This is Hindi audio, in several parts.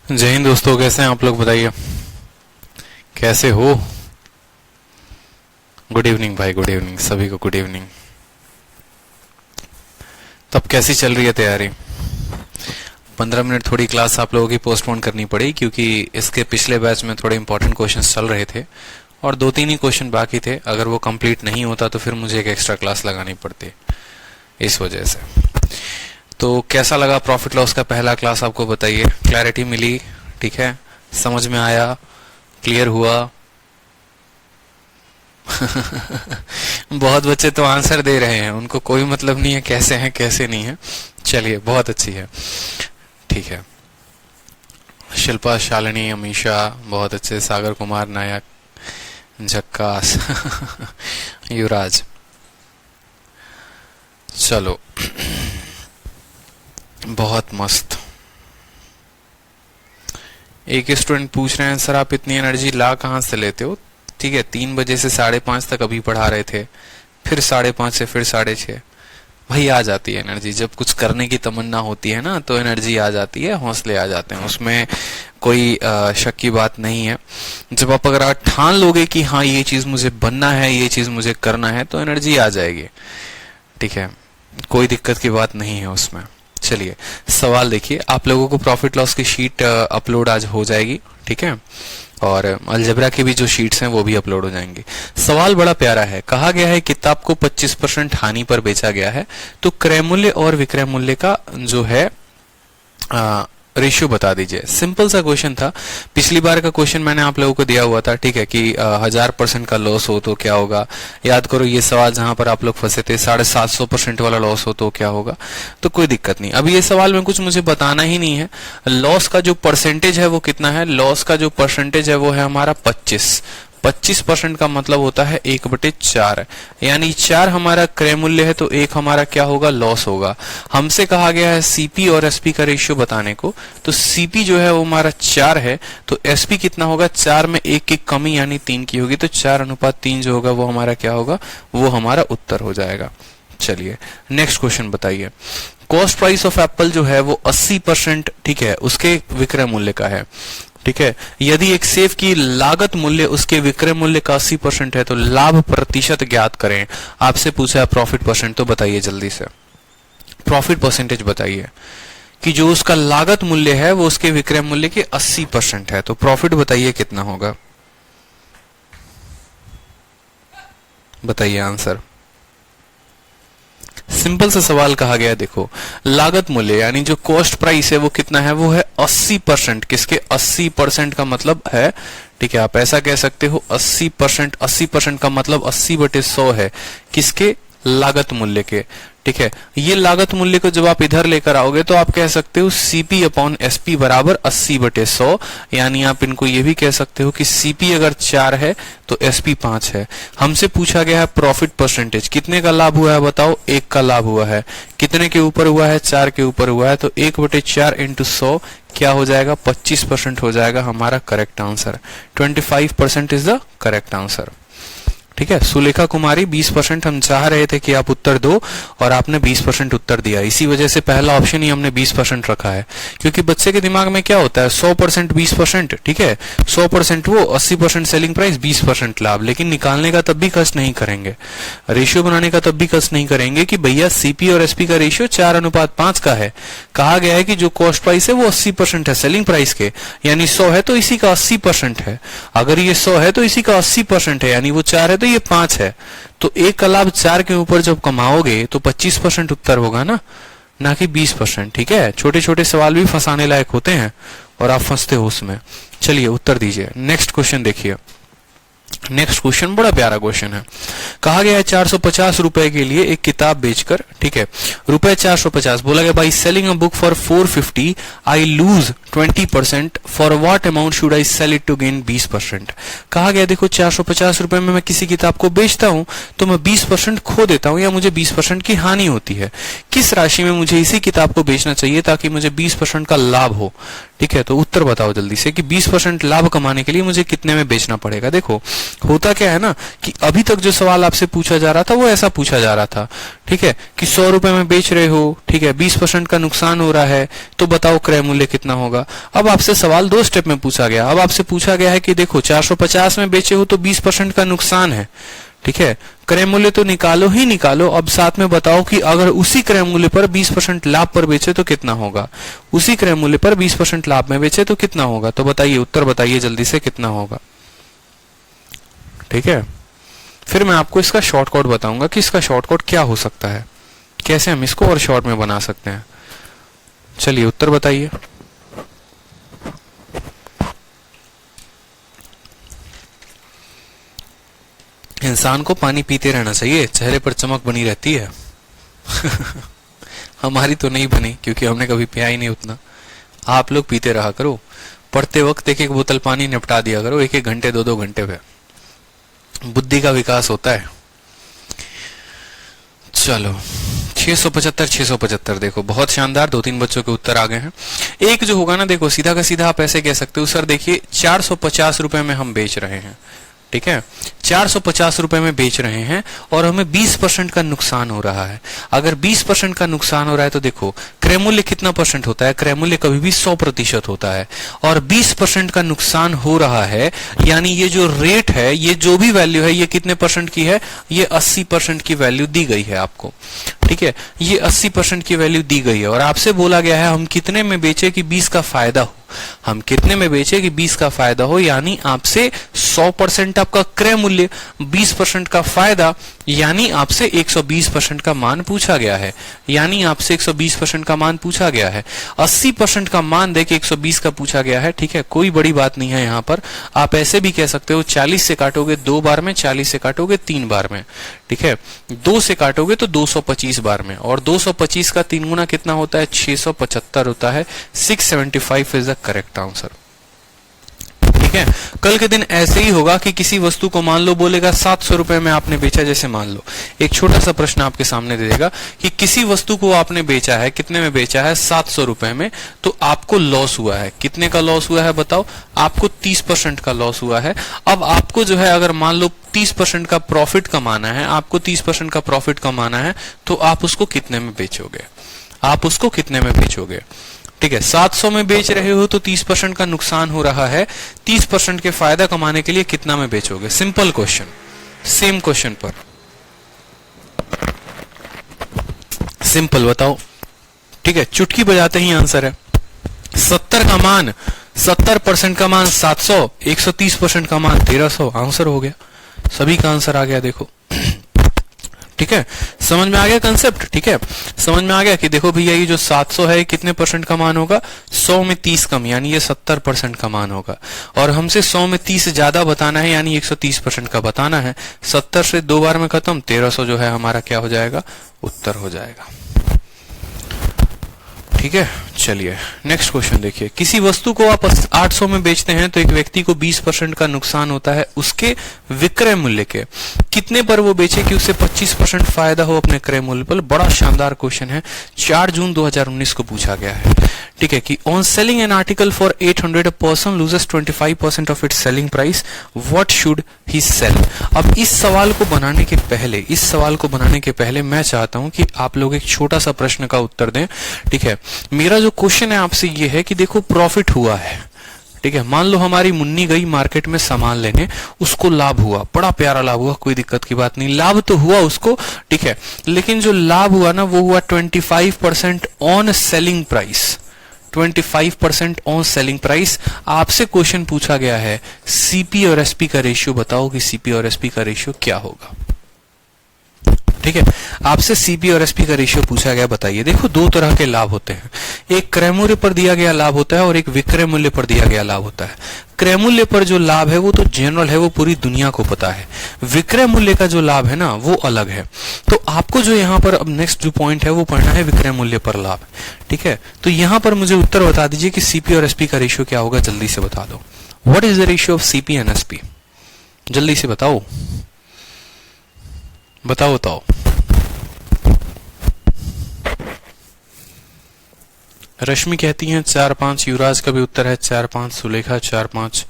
जय हिंद दोस्तों, कैसे हैं आप लोग? बताइए कैसे हो। गुड इवनिंग भाई, गुड इवनिंग सभी को, गुड इवनिंग। तब कैसी चल रही है तैयारी? 15 मिनट थोड़ी क्लास आप लोगों की पोस्टपोन करनी पड़ी क्योंकि इसके पिछले बैच में थोड़े इंपॉर्टेंट क्वेश्चंस चल रहे थे और 2-3 ही क्वेश्चन बाकी थे। अगर वो कंप्लीट नहीं होता तो फिर मुझे एक एक्स्ट्रा क्लास लगानी पड़ती, इस वजह से। तो कैसा लगा प्रॉफिट लॉस का पहला क्लास? आपको बताइए, क्लैरिटी मिली? ठीक है, समझ में आया? क्लियर हुआ? बहुत बच्चे तो आंसर दे रहे हैं, उनको कोई मतलब नहीं है कैसे हैं कैसे नहीं है। चलिए, बहुत अच्छी है, ठीक है। शिल्पा, शालिनी, अमीशा बहुत अच्छे, सागर कुमार, नायक, झक्कास, युवराज। चलो, बहुत मस्त। एक स्टूडेंट पूछ रहे हैं, सर आप इतनी एनर्जी ला कहाँ से लेते हो? ठीक है, 3 बजे से 5:30 तक अभी पढ़ा रहे थे, फिर 5:30 से फिर 6:30। भाई आ जाती है एनर्जी, जब कुछ करने की तमन्ना होती है ना तो एनर्जी आ जाती है, हौसले आ जाते हैं, उसमें कोई शक की बात नहीं है। जब आप अगर आप ठान लोगे कि हाँ ये चीज मुझे बनना है, ये चीज मुझे करना है, तो एनर्जी आ जाएगी। ठीक है, कोई दिक्कत की बात नहीं है उसमें। चलिए, सवाल देखिए। आप लोगों को प्रॉफिट लॉस की शीट अपलोड आज हो जाएगी, ठीक है, और अलजेब्रा की भी जो शीट्स हैं वो भी अपलोड हो जाएंगी। सवाल बड़ा प्यारा है, कहा गया है किताब को 25% हानि पर बेचा गया है, तो क्रय मूल्य और विक्रय मूल्य का जो है रेशियो बता दीजिए। सिंपल सा क्वेश्चन था, पिछली बार का क्वेश्चन मैंने आप लोगों को दिया हुआ था, ठीक है, कि 1000% का लॉस हो तो क्या होगा। याद करो ये सवाल जहां पर आप लोग फंसे थे, 750% वाला लॉस हो तो क्या होगा। तो कोई दिक्कत नहीं, अभी ये सवाल में कुछ मुझे बताना ही नहीं है। लॉस का जो परसेंटेज है वो कितना है? लॉस का जो परसेंटेज है वो है हमारा 25% का मतलब होता है 1/4, यानी 4 हमारा क्रय मूल्य है तो 1 हमारा क्या होगा? लॉस होगा। हमसे कहा गया है सीपी और एसपी का रेशियो बताने को, तो सीपी जो है वो हमारा 4 है, तो एसपी कितना होगा? 4 में 1 की कमी यानी 3 की होगी, तो 4:3 जो होगा वो हमारा क्या होगा? वो हमारा उत्तर हो जाएगा। चलिए नेक्स्ट क्वेश्चन बताइए। कॉस्ट प्राइस ऑफ एप्पल जो है वो 80%, ठीक है, उसके विक्रय मूल्य का है, ठीक है। यदि एक सेब की लागत मूल्य उसके विक्रय मूल्य का 80% है तो लाभ प्रतिशत ज्ञात करें। आपसे पूछा है प्रॉफिट परसेंट, तो बताइए जल्दी से, प्रॉफिट परसेंटेज बताइए कि जो उसका लागत मूल्य है वो उसके विक्रय मूल्य के 80% है, तो प्रॉफिट बताइए कितना होगा? बताइए आंसर। सिंपल सा सवाल कहा गया है, देखो लागत मूल्य यानी जो कॉस्ट प्राइस है वो कितना है? वो है 80%। किसके? 80% का मतलब है, ठीक है, आप ऐसा कह सकते हो 80%। 80% का मतलब 80/100 है, किसके? लागत मूल्य के, ठीक है। ये लागत मूल्य को जब आप इधर लेकर आओगे तो आप कह सकते हो सीपी अपॉन एसपी बराबर 80/100, यानी आप इनको ये भी कह सकते हो कि सीपी अगर 4 है तो एसपी 5 है। हमसे पूछा गया है प्रॉफिट परसेंटेज, कितने का लाभ हुआ है बताओ? 1 का लाभ हुआ है। कितने के ऊपर हुआ है? 4 के ऊपर हुआ है, तो 1/4 इंटू 100 क्या हो जाएगा? 25% हो जाएगा हमारा correct answer. 25% is the correct answer, ठीक है। सुलेखा कुमारी 20% हम चाह रहे थे कि आप उत्तर दो और आपने 20% उत्तर दिया, इसी वजह से पहला ऑप्शन ही हमने 20% रखा है, क्योंकि बच्चे के दिमाग में क्या होता है? 100% 20%, ठीक है, 100% वो 80% सेलिंग प्राइस 20% लाभ, लेकिन निकालने का तब भी कष्ट नहीं करेंगे, रेशियो बनाने का तब भी कष्ट नहीं करेंगे कि भैया सीपी और एसपी का रेशियो 4:5 का है। कहा गया है कि जो कॉस्ट प्राइस है वो 80% है सेलिंग प्राइस के, यानी 100 है तो इसी का 80% है। अगर ये 100 है तो इसी का 80% है, यानी वो 4 है तो ये 5 है। तो 1 का लाभ 4 के ऊपर जब कमाओगे तो 25% उत्तर होगा ना कि 20%, ठीक है। छोटे छोटे सवाल भी फंसाने लायक होते हैं और आप फंसते हो उसमें। चलिए उत्तर दीजिए। नेक्स्ट क्वेश्चन देखिए। नेक्स्ट क्वेश्चन बड़ा प्यारा क्वेश्चन है। कहा गया है 450 रुपए के लिए एक किताब बेचकर, ठीक है, रुपए 450, बोला गया by selling a book for 450 I lose 20%, for what amount should I sell it to gain 20%। कहा गया देखो 450 रुपए में मैं किसी किताब को बेचता हूं तो मैं 20% खो देता हूं या मुझे 20% की हानि होती है। किस राशि में मुझे इसी किताब को बेचना चाहिए ताकि मुझे 20% का लाभ हो? ठीक है, तो उत्तर बताओ जल्दी से कि 20% लाभ कमाने के लिए मुझे कितने में बेचना पड़ेगा। देखो होता क्या है ना कि अभी तक जो सवाल आपसे पूछा जा रहा था वो ऐसा पूछा जा रहा था, ठीक है, कि 100 रुपए में बेच रहे हो, ठीक है, 20% का नुकसान हो रहा है, तो बताओ क्रय मूल्य कितना होगा। अब आपसे सवाल 2 स्टेप में पूछा गया। अब आपसे पूछा गया है कि देखो 450 में बेचे हो तो 20% का नुकसान है, ठीक है, क्रय मूल्य तो निकालो ही निकालो। अब साथ में बताओ कि अगर उसी क्रय मूल्य पर 20% लाभ पर बेचे तो कितना होगा, उसी क्रय मूल्य पर 20% लाभ में बेचे तो कितना होगा। तो बताइए, उत्तर बताइए जल्दी से कितना होगा। ठीक है, फिर मैं आपको इसका शॉर्टकट बताऊंगा कि इसका शॉर्टकट क्या हो सकता है, कैसे हम इसको और शॉर्ट में बना सकते हैं। चलिए उत्तर बताइए। इंसान को पानी पीते रहना चाहिए, चेहरे पर चमक बनी रहती है। हमारी तो नहीं बनी क्योंकि हमने कभी पिया ही नहीं उतना। आप लोग पीते रहा करो, पढ़ते वक्त एक एक बोतल पानी निपटा दिया करो, 1-1 घंटे 2-2 घंटे पे, बुद्धि का विकास होता है। चलो 675 देखो बहुत शानदार, 2-3 बच्चों के उत्तर आ गए हैं। एक जो होगा ना, देखो सीधा का सीधा आप ऐसे कह सकते हो, सर देखिए 450 रुपए में हम बेच रहे हैं, ठीक है, 450 रुपए में बेच रहे हैं और हमें 20% का नुकसान हो रहा है। अगर 20% का नुकसान हो रहा है तो देखो क्रय मूल्य कितना परसेंट होता है, क्रय मूल्य कभी भी 100% होता है, और 20% का नुकसान हो रहा है, यानी ये जो रेट है, ये जो भी वैल्यू है, ये कितने परसेंट की है, ये 80% की वैल्यू दी गई है आपको, ठीक है, ये 80% की वैल्यू दी गई है। और आपसे बोला गया है हम कितने में बेचे कि 20 का फायदा हो, हम कितने में बेचे कि 20 का फायदा हो, यानी आपसे 100% आपका क्रय मूल्य, 20% का फायदा, यानी आपसे 120% का मान पूछा गया है, यानी आपसे 120% का मान पूछा गया है। 80% का मान देके 120 का पूछा गया है, ठीक है, कोई बड़ी बात नहीं है यहाँ पर। आप ऐसे भी कह सकते हो 40 से काटोगे 2 बार में, 40 से काटोगे 3 बार में, ठीक है, 2 से काटोगे तो 225 बार में, और 225 का 3 गुना कितना होता है, 675 होता है। 675 इज द करेक्ट आंसर। ठीक है, कल के दिन ऐसे ही होगा कि किसी वस्तु को मान लो बोलेगा 700 रुपए में आपने बेचा, जैसे मान लो एक छोटा सा प्रश्न आपके सामने दे देगा कि किसी वस्तु को आपने बेचा है, कितने में बेचा है, 700 रुपए में, तो आपको लॉस हुआ है, कितने का लॉस हुआ है बताओ, आपको 30% का लॉस हुआ है। अब आपको जो है अगर मान लो 30% का प्रॉफिट कमाना है, आपको 30% का प्रॉफिट कमाना है, तो आप उसको कितने में बेचोगे, आप उसको कितने में बेचोगे। ठीक है, 700 में बेच रहे हो तो 30% का नुकसान हो रहा है, 30% के फायदा कमाने के लिए कितना में बेचोगे। सिंपल क्वेश्चन, सेम क्वेश्चन पर सिंपल बताओ। ठीक है, चुटकी बजाते ही आंसर है। 70 का मान, 70% का मान 700, 130% का मान 1300, आंसर हो गया, सभी का आंसर आ गया। देखो ठीक है, समझ में आ गया कंसेप्ट। ठीक है, समझ में आ गया कि देखो भैया ये जो 700 है कितने परसेंट का मान होगा, 100 में 30 कम, यानी ये 70% का मान होगा, और हमसे 100 में 30 ज्यादा बताना है, यानी 130% का बताना है। 70 से 2 बार में खत्म, 1300 जो है हमारा क्या हो जाएगा, उत्तर हो जाएगा। ठीक है, चलिए नेक्स्ट क्वेश्चन देखिए। किसी वस्तु को आप 800 में बेचते हैं तो एक व्यक्ति को 20% का नुकसान होता है उसके विक्रय मूल्य के, कितने पर वो बेचे कि उसे 25% फायदा हो अपने क्रय मूल्य पर। बड़ा शानदार क्वेश्चन है, 4 जून 2019 को पूछा गया है। ठीक है, कि on selling an article for 800 a person loses 25% of its selling price, what should he sell. अब इस सवाल को बनाने के पहले मैं चाहता हूं कि आप लोग एक छोटा सा प्रश्न का उत्तर दें। ठीक है, मेरा जो क्वेश्चन है आपसे ये है कि देखो प्रॉफिट हुआ है, ठीक है, मान लो हमारी मुन्नी गई मार्केट में सामान लेने, उसको लाभ हुआ, बड़ा प्यारा लाभ हुआ, कोई दिक्कत की बात नहीं, लाभ तो हुआ उसको, ठीक है, लेकिन जो लाभ हुआ ना वो हुआ 25% on selling price, 25% on selling price. आपसे क्वेश्चन पूछा गया है सीपी और एसपी का रेशियो बताओ कि सीपी और एसपी का रेशियो क्या होगा। ठीक है, आपसे सीपी और एसपी का रेशियो पूछा गया, बताइए। देखो 2 तरह के लाभ होते हैं, एक क्रय मूल्य पर दिया गया लाभ होता है और एक विक्रय मूल्य पर दिया गया लाभ होता है। क्रय मूल्य पर जो लाभ है वो तो जनरल है, वो पूरी दुनिया को पता है। विक्रय मूल्य का जो लाभ है ना वो अलग है। तो आपको जो यहाँ पर अब नेक्स्ट जो पॉइंट है वो पढ़ना है विक्रय मूल्य पर लाभ। ठीक है, तो यहाँ पर मुझे उत्तर बता दीजिए कि सीपी और एसपी का रेशियो क्या होगा, जल्दी से बता दो। What is the ratio of CP and SP, जल्दी से बताओ बताओ बताओ। रश्मि कहती हैं 4-5, युवराज का भी उत्तर है 4-5, सुलेखा 4-5।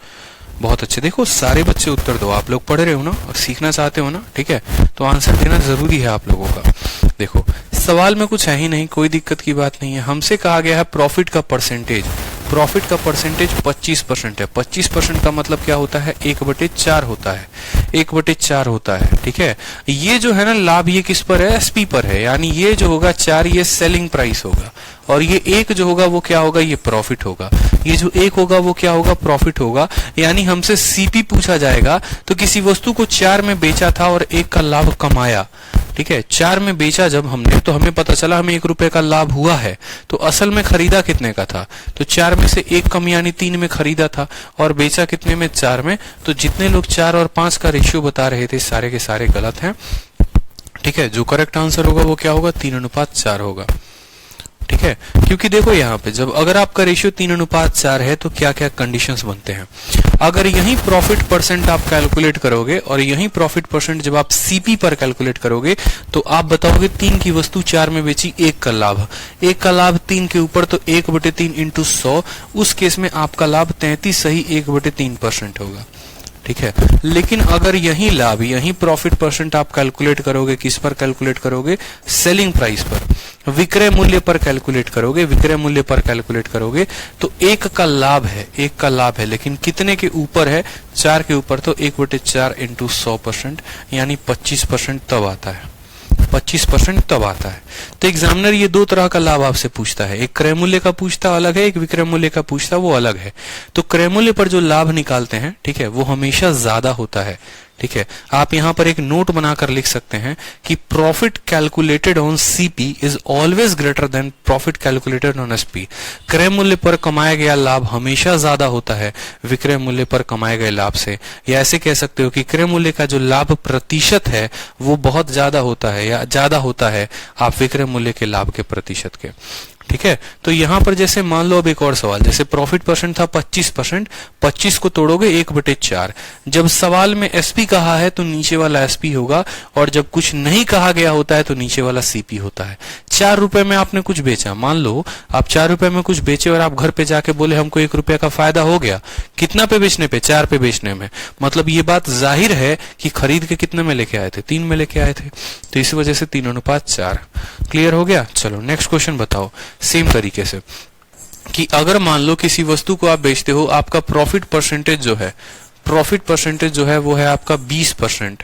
बहुत अच्छे। देखो सारे बच्चे उत्तर दो, आप लोग पढ़ रहे हो ना और सीखना चाहते हो ना, ठीक है, तो आंसर देना जरूरी है आप लोगों का। देखो सवाल में कुछ है ही नहीं, कोई दिक्कत की बात नहीं है। हमसे कहा गया है प्रॉफिट का परसेंटेज। प्रॉफिट का परसेंटेज 25% है। 25% का मतलब क्या होता है, 1/4 होता है। 1/4 होता है, ठीक है। ये जो है ना लाभ, ये किस पर है, एसपी पर है, यानी ये जो होगा 4 ये सेलिंग प्राइस होगा, और ये 1 जो होगा वो क्या होगा, ये प्रॉफिट होगा। ये जो 1 होगा वो क्या होगा, प्रॉफिट होगा। यानी हमसे सीपी पूछा जाएगा, तो किसी वस्तु को 4 में बेचा था और 1 का लाभ कमाया, ठीक है। 4 में बेचा जब हमने, तो हमें पता चला हमें 1 रुपए का लाभ हुआ है, तो असल में खरीदा कितने का था, तो 4 में से 1 कम यानी 3 में खरीदा था, और बेचा कितने में, 4 में। तो जितने लोग 4 और 5 का रेशियो बता रहे थे सारे के सारे गलत हैं, ठीक है। जो करेक्ट आंसर होगा वो क्या होगा, 3:4 होगा, ठीक है। क्योंकि देखो यहाँ पे जब अगर आपका रेशियो 3:4 है तो क्या क्या कंडीशंस बनते हैं। अगर यही प्रॉफिट परसेंट आप कैलकुलेट करोगे और यही प्रॉफिट परसेंट जब आप सीपी पर कैलकुलेट करोगे, तो आप बताओगे 3 की वस्तु 4 में बेची, 1 का लाभ, 1 का लाभ 3 के ऊपर, तो 1/3 इंटू 100, उस केस में आपका लाभ 33 सही 1/3% होगा, ठीक है। लेकिन अगर यही लाभ, यही प्रॉफिट परसेंट आप कैलकुलेट करोगे, किस पर कैलकुलेट करोगे, सेलिंग प्राइस पर, विक्रय मूल्य पर कैलकुलेट करोगे, विक्रय मूल्य पर कैलकुलेट करोगे, तो 1 का लाभ है, 1 का लाभ है, लेकिन कितने के ऊपर है, 4 के ऊपर, तो 1/4 इंटू 100%, यानी 25% तब आता है, 25% तब आता है। तो एग्जामिनर ये 2 तरह का लाभ आपसे पूछता है, एक क्रय मूल्य का पूछता अलग है, एक विक्रय मूल्य का पूछता वो अलग है। तो क्रय मूल्य पर जो लाभ निकालते हैं, ठीक है, वो हमेशा ज्यादा होता है, ठीक है। आप यहां पर एक नोट बनाकर लिख सकते हैं कि profit calculated on CP is always greater than profit calculated on SP. क्रय मूल्य पर कमाया गया लाभ हमेशा ज्यादा होता है विक्रय मूल्य पर कमाए गए लाभ से। या ऐसे कह सकते हो कि क्रय मूल्य का जो लाभ प्रतिशत है वो बहुत ज्यादा होता है, या ज्यादा होता है आप विक्रय मूल्य के लाभ के प्रतिशत के, ठीक है। तो यहां पर जैसे मान लो अब एक और सवाल, जैसे प्रॉफिट परसेंट था 25%, 25 को तोड़ोगे 1/4। जब सवाल में एसपी कहा है तो नीचे वाला एसपी होगा, और जब कुछ नहीं कहा गया होता है तो नीचे वाला सीपी होता है। 4 रुपए में आपने कुछ बेचा, मान लो आप 4 रुपए में कुछ बेचे और आप घर पे जाके बोले हमको 1 रुपए का फायदा हो गया, कितना पे बेचने पे, 4 पे बेचने में। मतलब ये बात जाहिर है कि खरीद के कितने में लेके आए थे, 3 में लेके आए थे, तो इस वजह से 3:4। क्लियर हो गया। चलो नेक्स्ट क्वेश्चन बताओ सेम तरीके से, कि अगर मान लो किसी वस्तु को आप बेचते हो, आपका प्रॉफिट परसेंटेज जो है, प्रॉफिट परसेंटेज जो है वो है आपका 20%।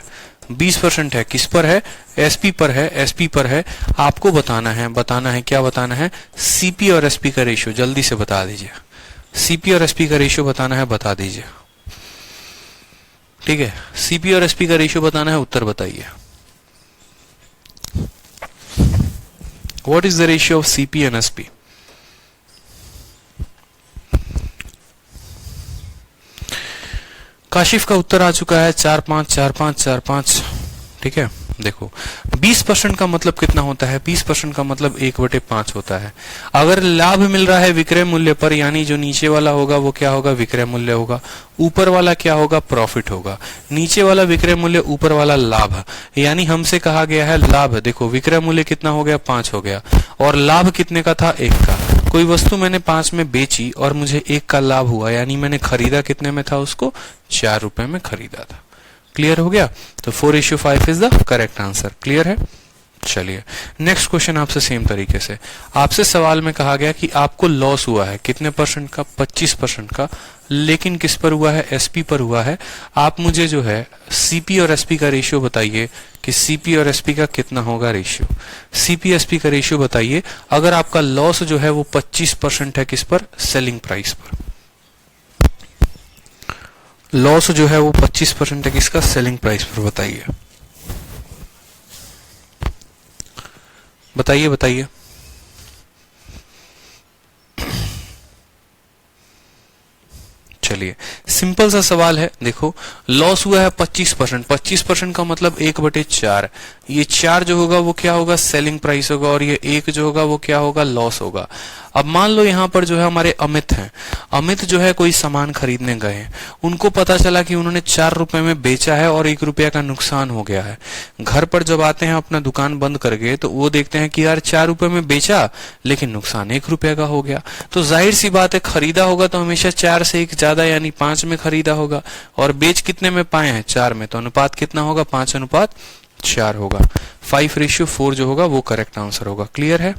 20% है, किस पर है, एसपी पर है, एसपी पर है। आपको बताना है क्या बताना है, सीपी और एसपी का रेशियो जल्दी से बता दीजिए। सीपी और एसपी का रेशियो बताना है, बता दीजिए, ठीक है। सीपी और एसपी का रेशियो बताना है, उत्तर बताइए। What is the ratio of CP and SP? Kashif का उत्तर आ चुका है 4-5, 4-5, 4-5, ठीक है। देखो 20% का मतलब कितना होता है, 20% का मतलब 1/5 होता है। अगर लाभ मिल रहा है विक्रय मूल्य पर, यानी जो नीचे वाला होगा वो क्या होगा, विक्रय मूल्य होगा, ऊपर वाला क्या होगा, प्रॉफिट होगा। नीचे वाला विक्रय मूल्य, ऊपर वाला लाभ, यानी हमसे कहा गया है लाभ। देखो विक्रय मूल्य कितना हो गया, 5 हो गया, और लाभ कितने का था, 1 का। कोई वस्तु मैंने 5 में बेची और मुझे 1 का लाभ हुआ, यानी मैंने खरीदा कितने में था, उसको 4 रुपए में खरीदा था। क्लियर हो गया। तो 4:5 is the correct answer. Clear है। चलिए नेक्स्ट क्वेश्चन आपसे सेम तरीके से, आपसे सवाल में कहा गया कि आपको लॉस हुआ है कितने परसेंट का, 25% का, लेकिन किस पर हुआ है, एसपी पर हुआ है। आप मुझे जो है सीपी और एसपी का रेशियो बताइए कि सीपी और एसपी का कितना होगा रेशियो। सीपी एसपी का रेशियो बताइए। अगर आपका लॉस जो है वो 25% है, किस पर, सेलिंग प्राइस पर। लॉस जो है वो 25% है, किसका, सेलिंग प्राइस पर। बताइए बताइए बताइए। चलिए सिंपल सा सवाल है। देखो लॉस हुआ है 25%, 25% का मतलब 1/4। ये 4 जो होगा वो क्या होगा, सेलिंग प्राइस होगा, और ये 1 जो होगा वो क्या होगा, लॉस होगा। अब मान लो यहाँ पर जो है हमारे अमित हैं, अमित जो है कोई सामान खरीदने गए हैं, उनको पता चला कि उन्होंने 4 रुपए में बेचा है और 1 रुपया का नुकसान हो गया है। घर पर जब आते हैं अपना दुकान बंद करके तो वो देखते हैं कि यार 4 रुपए में बेचा लेकिन नुकसान 1 रुपया का हो गया। तो जाहिर सी बात है, खरीदा होगा तो हमेशा 4 से 1 ज्यादा यानी 5 में खरीदा होगा, और बेच कितने में पाए हैं? 4 में। तो अनुपात कितना होगा? 5:4 होगा। 5:4 जो होगा वो करेक्ट आंसर होगा। क्लियर है?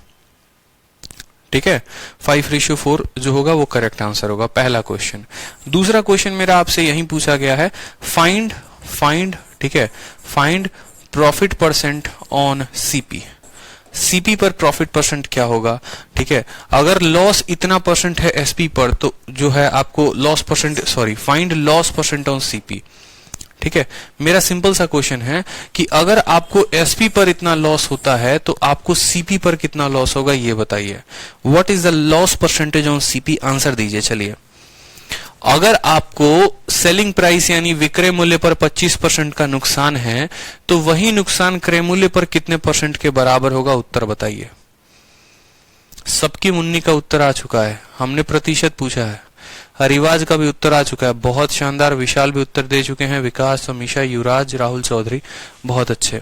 ठीक है, 5:4 जो होगा वो करेक्ट आंसर होगा, पहला क्वेश्चन। दूसरा क्वेश्चन मेरा आपसे यही पूछा गया है, फाइंड ठीक है, find profit percent on CP. CP पर प्रॉफिट परसेंट क्या होगा? ठीक है, अगर लॉस इतना परसेंट है एसपी पर तो जो है आपको find loss percent on CP. ठीक है, मेरा सिंपल सा क्वेश्चन है कि अगर आपको एसपी पर इतना लॉस होता है तो आपको सीपी पर कितना लॉस होगा, ये बताइए। What is the loss percentage on CP? Answer दीजिए। चलिए, अगर आपको सेलिंग प्राइस यानी विक्रय मूल्य पर 25% का नुकसान है तो वही नुकसान क्रय मूल्य पर कितने परसेंट के बराबर होगा? उत्तर बताइए। सबकी मुन्नी का उत्तर आ चुका है, हमने प्रतिशत पूछा है, हरिवाज का भी उत्तर आ चुका है, बहुत शानदार। विशाल भी उत्तर दे चुके हैं, विकास, अमीशा, युवराज, राहुल चौधरी, बहुत अच्छे।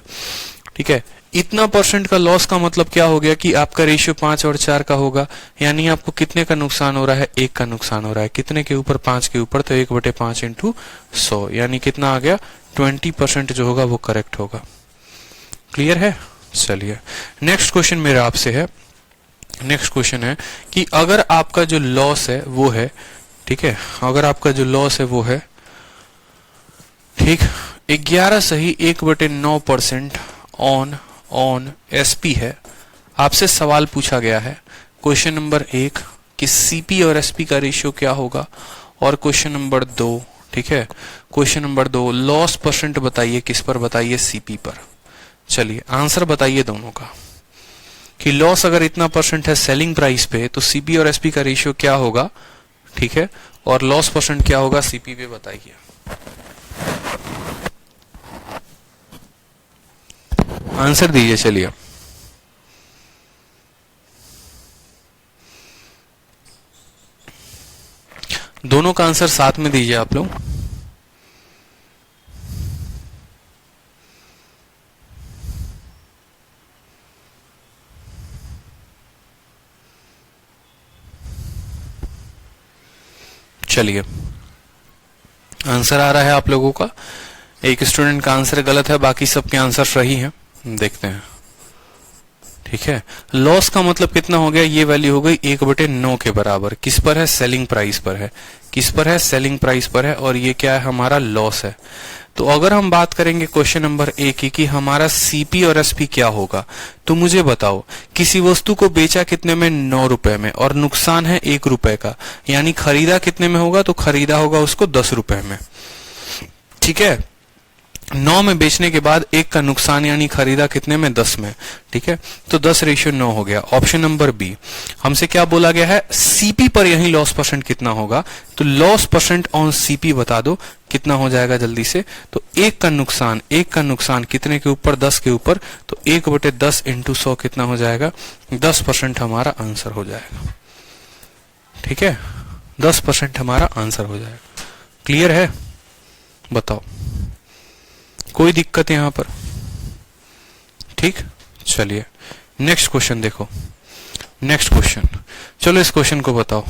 ठीक है, इतना परसेंट का लॉस का मतलब क्या हो गया कि आपका रेशियो 5 और 4 का होगा, यानी आपको कितने का नुकसान हो रहा है? 1 का नुकसान हो रहा है। कितने के ऊपर? 5 के ऊपर, तो 1/5 इंटू 100 यानी कितना आ गया? 20% जो होगा वो करेक्ट होगा। क्लियर है? चलिए, नेक्स्ट क्वेश्चन मेरा आपसे है। नेक्स्ट क्वेश्चन है कि अगर आपका जो लॉस है वो है, ठीक है, अगर आपका जो लॉस है वो है, ठीक, 11 सही 1/9% ऑन एसपी है। आपसे सवाल पूछा गया है क्वेश्चन नंबर 1 कि सीपी और एसपी का रेशियो क्या होगा, और क्वेश्चन नंबर 2, ठीक है, क्वेश्चन नंबर 2 लॉस परसेंट बताइए, किस पर बताइए? सीपी पर। चलिए, आंसर बताइए दोनों का कि लॉस अगर इतना परसेंट है सेलिंग प्राइस पे तो सीपी और एसपी का रेशियो क्या होगा, ठीक है, और लॉस परसेंट क्या होगा सीपी पे, बताइए। आंसर दीजिए। चलिए, दोनों का आंसर साथ में दीजिए आप लोग। चलिए, आंसर आ रहा है आप लोगों का। एक स्टूडेंट का आंसर गलत है, बाकी सबके आंसर सही हैं। देखते हैं। ठीक है, लॉस का मतलब कितना हो गया? ये वैल्यू हो गई 1/9 के बराबर। किस पर है? सेलिंग प्राइस पर है। किस पर है? सेलिंग प्राइस पर है, और ये क्या है? हमारा लॉस है। तो अगर हम बात करेंगे क्वेश्चन नंबर 1 की कि हमारा सीपी और एसपी क्या होगा, तो मुझे बताओ, किसी वस्तु को बेचा कितने में? 9 रुपए में, और नुकसान है 1 रुपए का, यानी खरीदा कितने में होगा? तो खरीदा होगा उसको 10 रुपए में। ठीक है, 9 में बेचने के बाद 1 का नुकसान यानी खरीदा कितने में? 10 में। ठीक है, तो 10:9 हो गया। ऑप्शन नंबर बी, हमसे क्या बोला गया है? सीपी पर यही लॉस परसेंट कितना होगा, तो लॉस परसेंट ऑन सीपी बता दो कितना हो जाएगा जल्दी से। तो 1 का नुकसान कितने के ऊपर? 10 के ऊपर, तो 1/10 इंटू 100 कितना हो जाएगा? 10% हमारा आंसर हो जाएगा। ठीक है, 10% हमारा आंसर हो जाएगा। क्लियर है? बताओ, कोई दिक्कत यहां पर? ठीक, चलिए नेक्स्ट क्वेश्चन देखो। नेक्स्ट क्वेश्चन, चलो इस क्वेश्चन को बताओ।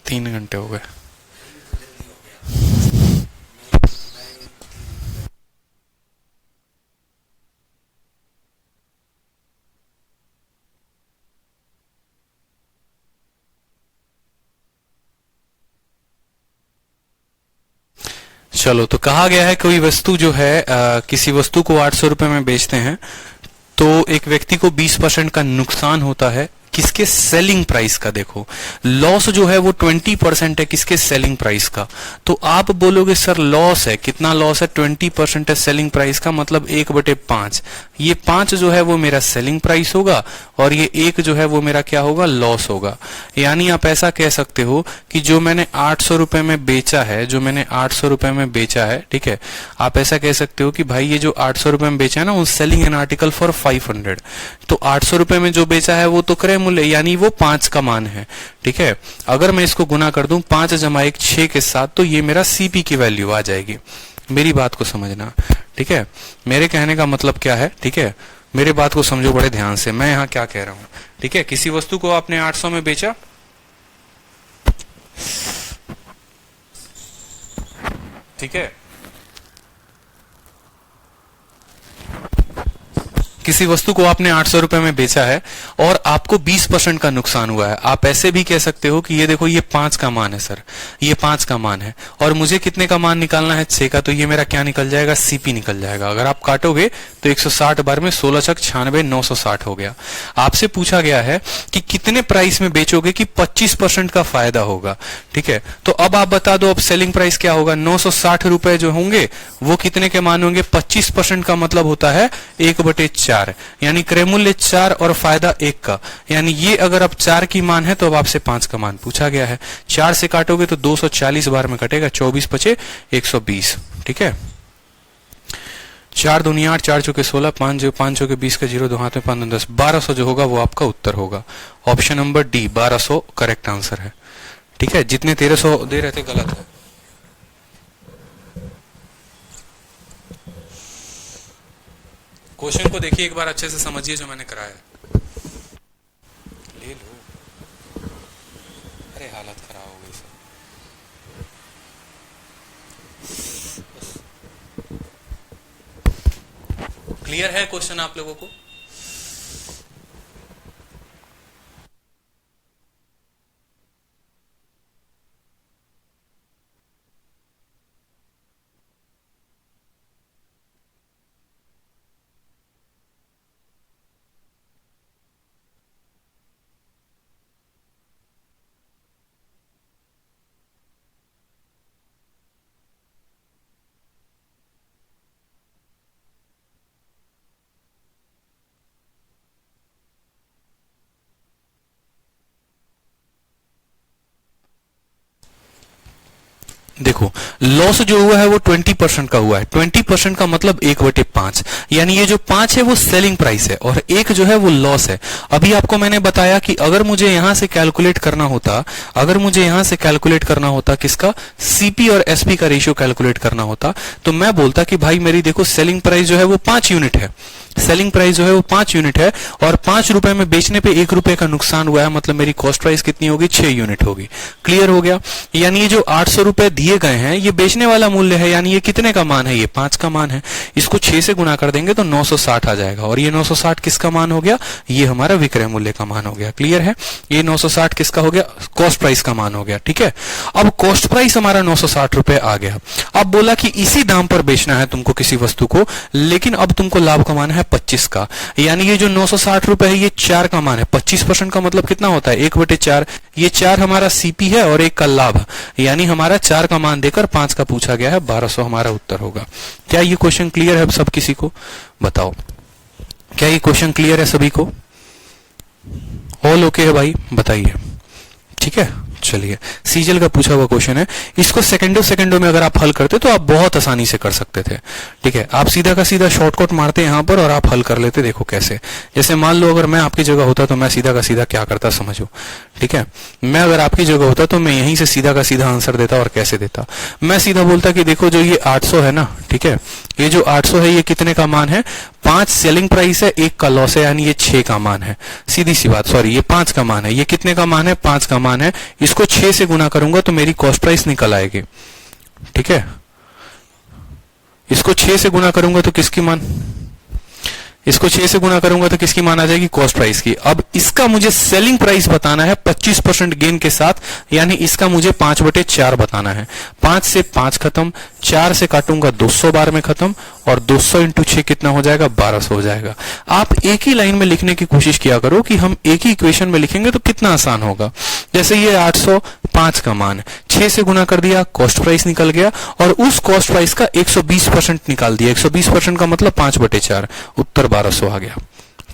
तीन घंटे हो गए। चलो, तो कहा गया है कोई वस्तु जो है किसी वस्तु को 800 रुपए में बेचते हैं तो एक व्यक्ति को 20% का नुकसान होता है किसके? सेलिंग प्राइस का। देखो लॉस जो है वो 20% है किसके? सेलिंग प्राइस का। तो आप बोलोगे सर लॉस है, कितना लॉस है? 20% है सेलिंग प्राइस का, मतलब 1/5। ये 5 जो है वो मेरा सेलिंग प्राइस होगा और ये 1 जो है वो मेरा क्या होगा? लॉस होगा। यानी आप ऐसा कह सकते हो कि जो मैंने 800 रुपए में बेचा है, जो मैंने 800 रुपए में बेचा है, ठीक है, आप ऐसा कह सकते हो कि भाई ये जो 800 रुपए में बेचा है ना, उन सेलिंग एन आर्टिकल फॉर 500। तो 800 रुपए में जो बेचा है वो तो क्रय मूल्य, यानी वो 5 का मान है, ठीक है। अगर मैं इसको गुना कर दूं 5 + 1 6 के साथ, तो ये मेरा सीपी की वैल्यू आ जाएगी। मेरी बात को समझना, ठीक है। मेरे कहने का मतलब क्या है, ठीक है, मेरे बात को समझो बड़े ध्यान से। मैं यहां क्या कह रहा हूं, ठीक है। किसी वस्तु को आपने 800 में बेचा, ठीक है, किसी वस्तु को आपने 800 रुपए में बेचा है और आपको 20% का नुकसान हुआ है। आप ऐसे भी कह सकते हो कि ये देखो ये 5 का मान है सर, ये 5 का मान है और मुझे कितने का मान निकालना है? 6 का। तो ये मेरा क्या निकल जाएगा? सीपी निकल जाएगा। अगर आप काटोगे तो 160 बार में 16 छक 96 960 हो गया। आपसे पूछा गया है कि कितने प्राइस में बेचोगे कि 25% का फायदा होगा, ठीक है। तो अब आप बता दो अब सेलिंग प्राइस क्या होगा? 960 रुपए जो होंगे वो कितने के मान होंगे? 25% का मतलब होता है 1/4, यानी क्रय मूल्य 4 और फायदा 1 का। यानी ये अगर अब 4 की मान है तो अब आपसे 5 का मान पूछा गया है। 4 से काटोगे तो 240 बार में कटेगा, 24 × 120, ठीक है। 4 दूनी 8, 4 चौके 16, 5 चौके 20 का 0, 2 हाथ में 5 10, 1200 जो होगा वो आपका उत्तर होगा। Option number D 1200 correct answer है, ठीक है। जितने 1300 दे रहे थे गलत है। क्वेश्चन को देखिए एक बार अच्छे से समझिए जो मैंने कराया है। ले लो, अरे हालत खराब हो गई सर। क्लियर है क्वेश्चन आप लोगों को? देखो लॉस जो हुआ है वो 20% का हुआ है। 20% का मतलब 1/5, यानी ये जो 5 है वो सेलिंग प्राइस है और 1 जो है वो लॉस है। अभी आपको मैंने बताया कि अगर मुझे यहां से कैलकुलेट करना होता, अगर मुझे यहां से कैलकुलेट करना होता किसका? सीपी और एसपी का रेशियो कैलकुलेट करना होता, तो मैं बोलता कि भाई मेरी देखो सेलिंग प्राइस जो है वो 5 यूनिट है, सेलिंग प्राइस जो है वो 5 यूनिट है और 5 रुपए में बेचने पे 1 रुपए का नुकसान हुआ है, मतलब मेरी कॉस्ट प्राइस कितनी होगी? 6 यूनिट होगी। क्लियर हो गया? यानी ये जो 800 रुपए दिए गए हैं ये बेचने वाला मूल्य है, यानी ये कितने का मान है? ये 5 का मान है। इसको 6 से गुना कर देंगे तो 960 आ जाएगा और ये 960 किसका मान हो गया? ये हमारा विक्रय मूल्य का मान हो गया। क्लियर है? ये 960 किसका हो गया? कॉस्ट प्राइस का मान हो गया, ठीक है। अब कॉस्ट प्राइस हमारा 960 रुपए आ गया। अब बोला कि इसी दाम पर बेचना है तुमको किसी वस्तु को, लेकिन अब तुमको लाभ कमाना है 25 का, यानी ये जो 960 रुपए है ये 4 का मान है। 25% का मतलब कितना होता है? 1/4। ये 4 हमारा सीपी है और 1 का लाभ, यानी हमारा 4 का मान देकर 5 का पूछा गया है। 1200 हमारा उत्तर होगा। क्या ये क्वेश्चन क्लियर है सब किसी को? बताओ, क्या ये क्वेश्चन क्लियर है सभी को? ऑल ओके है भाई? बताइए, ठीक है। चलिए, सीजल का पूछा हुआ क्वेश्चन है, इसको सेकंडों में अगर आप हल करते तो आप बहुत आसानी से कर सकते थे, ठीक है। आप सीधा का सीधा शॉर्टकट मारते यहां पर और आप हल कर लेते। देखो कैसे, जैसे मान लो अगर मैं आपकी जगह होता तो मैं सीधा का सीधा क्या करता समझो, ठीक है। मैं अगर आपकी जगह होता तो मैं यहीं से सीधा का सीधा आंसर देता। और कैसे देता? मैं सीधा बोलता कि देखो जो ये 800 है ना, ठीक है, ये जो 800 है ये कितने का मान है? 5 सेलिंग प्राइस है, 1 का लॉस है, यानी ये 6 का मान है। सीधी सी बात, सॉरी ये 5 का मान है। ये कितने का मान है? 5 का मान है। इसको 6 से गुना करूंगा तो मेरी कॉस्ट प्राइस निकल आएगी, ठीक है। इसको 6 से गुना करूंगा तो किसकी मान? इसको 6 से गुना करूंगा तो किसकी मान आ जाएगी, कॉस्ट प्राइस की। अब इसका मुझे सेलिंग प्राइस बताना है 25% गेन के साथ, यानी इसका मुझे 5/4 बताना है। 5 से 5 खत्म, 4 से काटूंगा 200 बार में खत्म, और 200 इंटू 6 कितना हो जाएगा, 1200 हो जाएगा। आप एक ही लाइन में लिखने की कोशिश किया करो कि हम एक ही इक्वेशन में लिखेंगे तो कितना आसान होगा। जैसे ये 805 का मान है, 6 से गुना कर दिया, कॉस्ट प्राइस निकल गया, और उस कॉस्ट प्राइस का 120% निकाल दिया। 120% का मतलब 5/4, उत्तर 1200 आ गया।